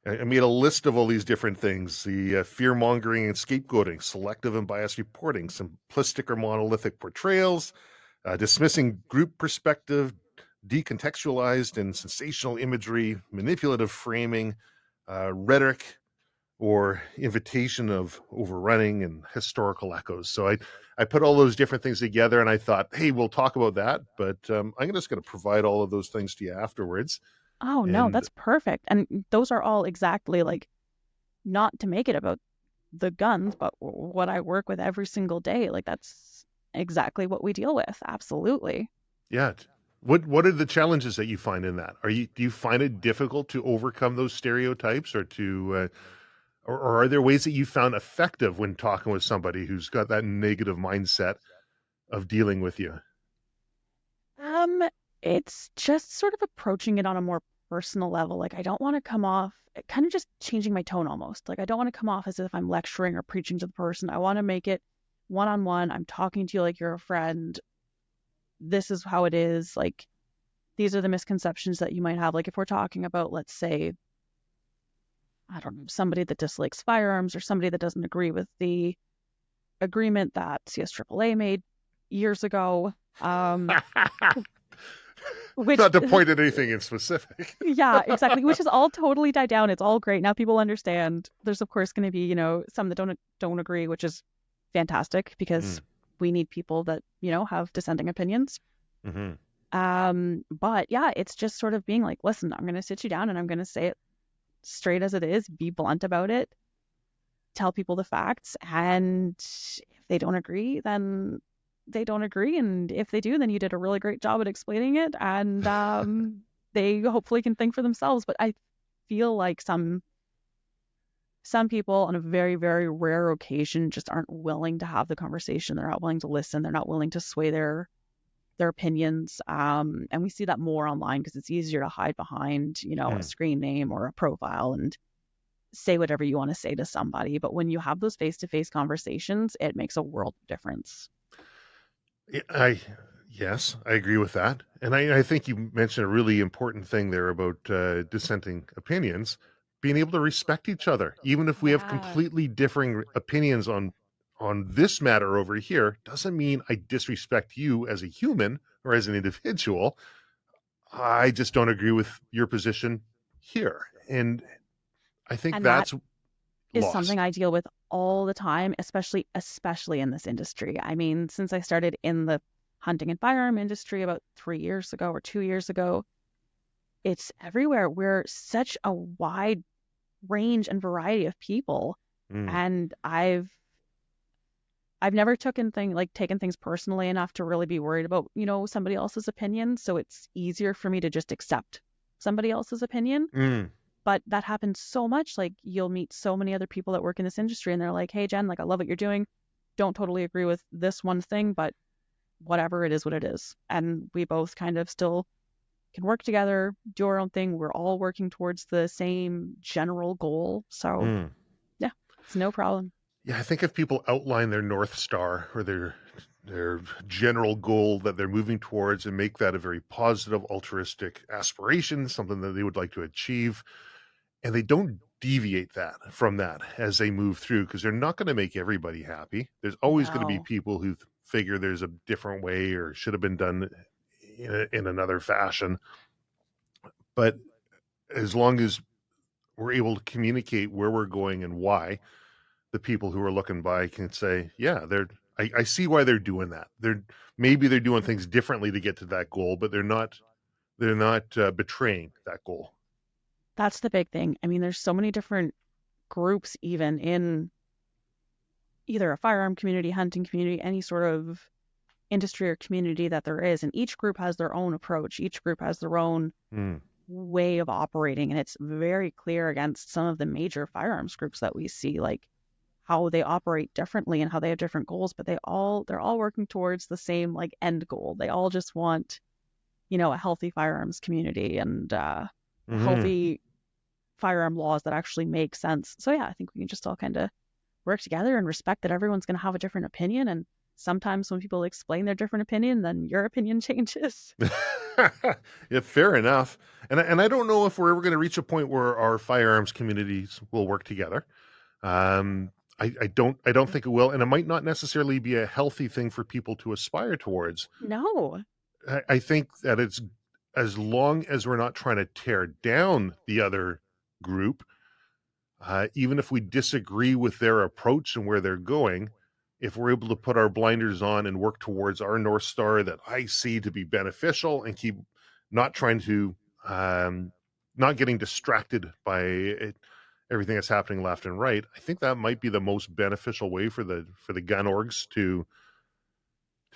I made a list of all these different things: the fear mongering and scapegoating, selective and biased reporting, simplistic or monolithic portrayals, dismissing group perspective, decontextualized and sensational imagery, manipulative framing, rhetoric, or invitation of overrunning, and historical echoes. So I put all those different things together, and I thought, hey, we'll talk about that. But I'm just going to provide all of those things to you afterwards. Oh no, And that's perfect. And those are all exactly like, not to make it about the guns, but what I work with every single day. Like that's exactly what we deal with. Absolutely. yeah, what are the challenges that you find in that? Do you find it difficult to overcome those stereotypes, or or are there ways that you found effective when talking with somebody who's got that negative mindset of dealing with you? Um, it's just sort of approaching it on a more personal level. Like I don't want to come off kind of just changing my tone almost. Like I don't want to come off as if I'm lecturing or preaching to the person. I want to make it one on one. I'm talking to you like you're a friend. This is how it is. Like these are the misconceptions that you might have. Like if we're talking about, let's say, I don't know, somebody that dislikes firearms or somebody that doesn't agree with the agreement that CSAAA made years ago. Which Not to point at anything in specific. yeah, exactly. Which has all totally died down. It's all great. Now people understand. There's of course going to be, some that don't agree, which is fantastic because Mm, we need people that, have dissenting opinions. mhm. But yeah, it's just sort of being like, listen, I'm going to sit you down and I'm going to say it straight as it is, be blunt about it, tell people the facts, and if they don't agree, then they don't agree, and if they do, then you did a really great job at explaining it, and they hopefully can think for themselves. But I feel like some people on a very, very rare occasion just aren't willing to have the conversation. They're not willing to listen. They're not willing to sway their opinions. And we see that more online because it's easier to hide behind, a screen name or a profile and say whatever you want to say to somebody. But when you have those face-to-face conversations, it makes a world of difference. Yes, I agree with that. And I think you mentioned a really important thing there about dissenting opinions, being able to respect each other, even if we have Yeah. completely differing opinions on this matter over here, doesn't mean I disrespect you as a human or as an individual. I just don't agree with your position here. And I think And that that's is something lost. I deal with all the time, especially in this industry. I mean, since I started in the hunting and firearm industry about 3 years ago or 2 years ago, it's everywhere. We're such a wide range and variety of people. Mm, And I've never taken things personally enough to really be worried about, somebody else's opinion. So it's easier for me to just accept somebody else's opinion. mm. But that happens so much. Like you'll meet so many other people that work in this industry and they're like, hey, Jen, like I love what you're doing. Don't totally agree with this one thing, but whatever it is, what it is. And we both kind of still can work together, do our own thing. We're all working towards the same general goal. So Mm. yeah, it's no problem. Yeah, I think if people outline their North Star or their general goal that they're moving towards and make that a very positive, altruistic aspiration, something that they would like to achieve, and they don't deviate that from that as they move through, because they're not going to make everybody happy. There's always going to be No. people who figure there's a different way or should have been done in another fashion. But as long as we're able to communicate where we're going and why, the people who are looking by can say, yeah, I see why they're doing that. Maybe they're doing things differently to get to that goal, but they're not betraying that goal. That's the big thing. I mean, there's so many different groups, even in either a firearm community, hunting community, any sort of industry or community that there is. And each group has their own approach, each group has their own Mm, way of operating. And it's very clear against some of the major firearms groups that we see, like how they operate differently and how they have different goals, but they're all working towards the same like end goal. They all just want, a healthy firearms community and mm, healthy firearm laws that actually make sense. So yeah, I think we can just all kind of work together and respect that everyone's going to have a different opinion. And sometimes when people explain their different opinion, then your opinion changes. mm. Yeah, fair enough. And I don't know if we're ever going to reach a point where our firearms communities will work together. Um, I don't think it will, and it might not necessarily be a healthy thing for people to aspire towards. No, I think that it's, as long as we're not trying to tear down the other group, even if we disagree with their approach and where they're going, if we're able to put our blinders on and work towards our North Star that I see to be beneficial, and keep not trying to, um, not getting distracted by everything that's happening left and right, I think that might be the most beneficial way for the gun orgs to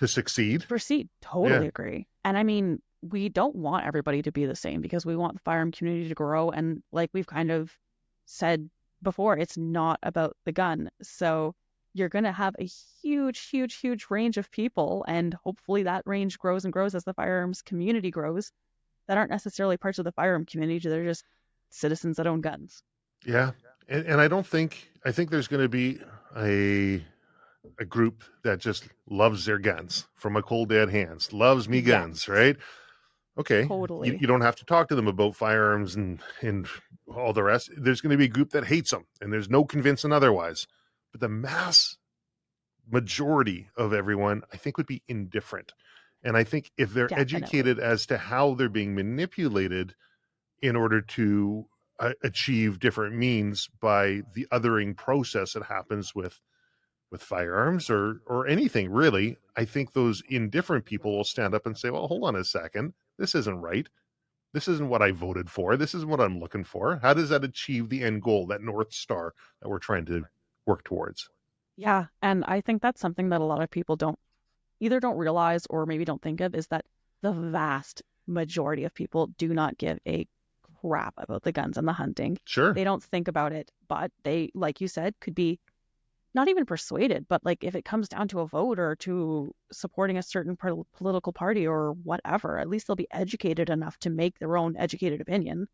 succeed. to proceed. Yeah. Totally agree. And I mean, we don't want everybody to be the same because we want the firearm community to grow. And like we've kind of said before, it's not about the gun. So you're going to have a huge, huge, huge range of people. And hopefully that range grows and grows as the firearms community grows that aren't necessarily parts of the firearm community. They're just citizens that own guns. Yeah. And I think there's going to be a group that just loves their guns from a cold dead hands, loves me guns, Yes, right? Okay. You, totally. you don't have to talk to them about firearms and all the rest. There's going to be a group that hates them, and there's no convincing otherwise. But the mass majority of everyone, I think, would be indifferent. And I think if they're Definitely. educated as to how they're being manipulated in order to achieve different means by the othering process that happens with firearms or anything really, I think those indifferent people will stand up and say, well, hold on a second, this isn't right. This isn't what I voted for. This isn't what I'm looking for. How does that achieve the end goal, that North Star that we're trying to work towards? Yeah. And I think that's something that a lot of people don't either don't realize or maybe don't think of is that the vast majority of people do not give a crap about the guns and the hunting. Sure. They don't think about it, but they, like you said, could be not even persuaded, but like if it comes down to a vote or to supporting a certain political party or whatever, at least they'll be educated enough to make their own educated opinion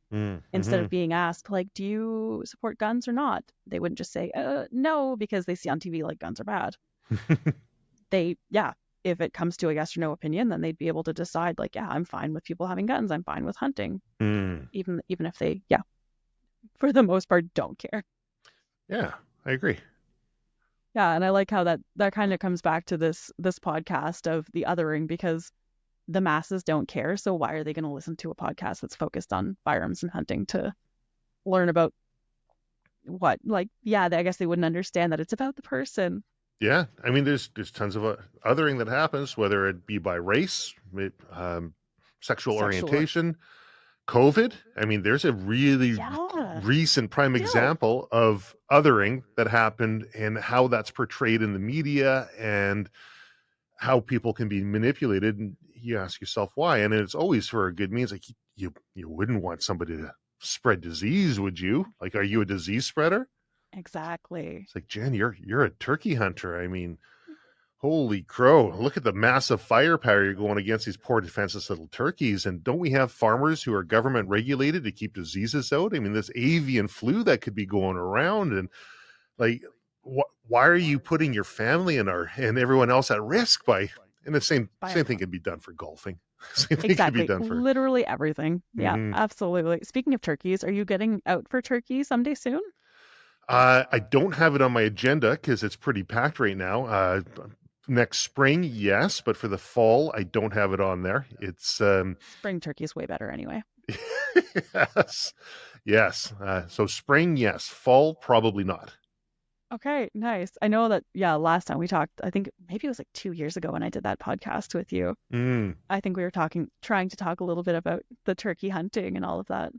instead of being asked, like, do you support guns or not? They wouldn't just say, no, because they see on TV like guns are bad. If it comes to a yes or no opinion, then they'd be able to decide, like, yeah, I'm fine with people having guns. I'm fine with hunting. Even if they, for the most part, don't care. Yeah, I agree. Yeah, and I like how that kind of comes back to this podcast of the othering, because the masses don't care. So why are they going to listen to a podcast that's focused on firearms and hunting to learn about what? Like, I guess they wouldn't understand that it's about the person. Yeah, I mean, there's tons of othering that happens, whether it be by race, sexual orientation, COVID. I mean, there's a really recent prime example of othering that happened and how that's portrayed in the media and how people can be manipulated. And you ask yourself why, and it's always for a good means. Like you wouldn't want somebody to spread disease, would you? Like, are you a disease spreader? Exactly. It's like, Jen, you're a turkey hunter. I mean, holy crow, look at the massive firepower you're going against these poor defenseless little turkeys. And don't we have farmers who are government regulated to keep diseases out? I mean, this avian flu that could be going around, and like, why are you putting your family and everyone else at risk by, and the same thing could be done for golfing. Same thing could be done for literally everything. Yeah, absolutely. Speaking of turkeys, are you getting out for turkey someday soon? I don't have it on my agenda because it's pretty packed right now. Next spring, yes, but for the fall, I don't have it on there. It's spring turkey is way better anyway. Yes. So spring, yes. Fall, probably not. Okay, nice. I know that, last time we talked, I think maybe it was like 2 years ago when I did that podcast with you. I think we were trying to talk a little bit about the turkey hunting and all of that.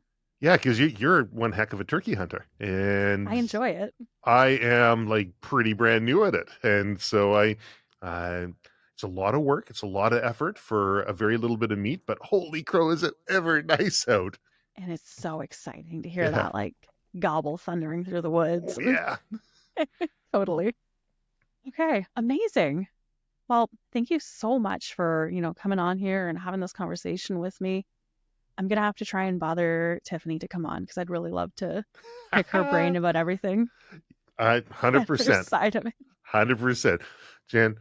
Yeah, because you're one heck of a turkey hunter, and I enjoy it. I am like pretty brand new at it, and so it's a lot of work, it's a lot of effort for a very little bit of meat. But holy crow, is it ever nice out! And it's so exciting to hear that like gobble thundering through the woods. Oh, yeah, totally. Okay, amazing. Well, thank you so much for coming on here and having this conversation with me. I'm going to have to try and bother Tiffany to come on because I'd really love to pick her brain about everything. 100%. Side of it. 100%. Jen,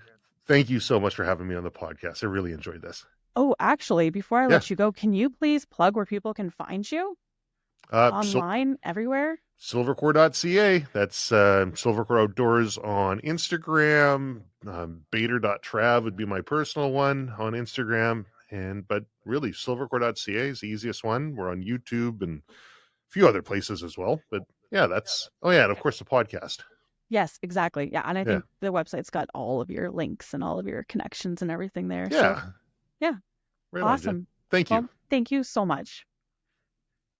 thank you so much for having me on the podcast. I really enjoyed this. Oh, actually, before I let you go, can you please plug where people can find you? Online, everywhere? Silvercore.ca. That's Silvercore Outdoors on Instagram. Bader.trav would be my personal one on Instagram. But really, Silvercore.ca is the easiest one. We're on YouTube and a few other places as well. But yeah, and of course the podcast. Yes, exactly. Yeah, and I think the website's got all of your links and all of your connections and everything there. Yeah. So, yeah. Right awesome. Thank you. Well, thank you so much.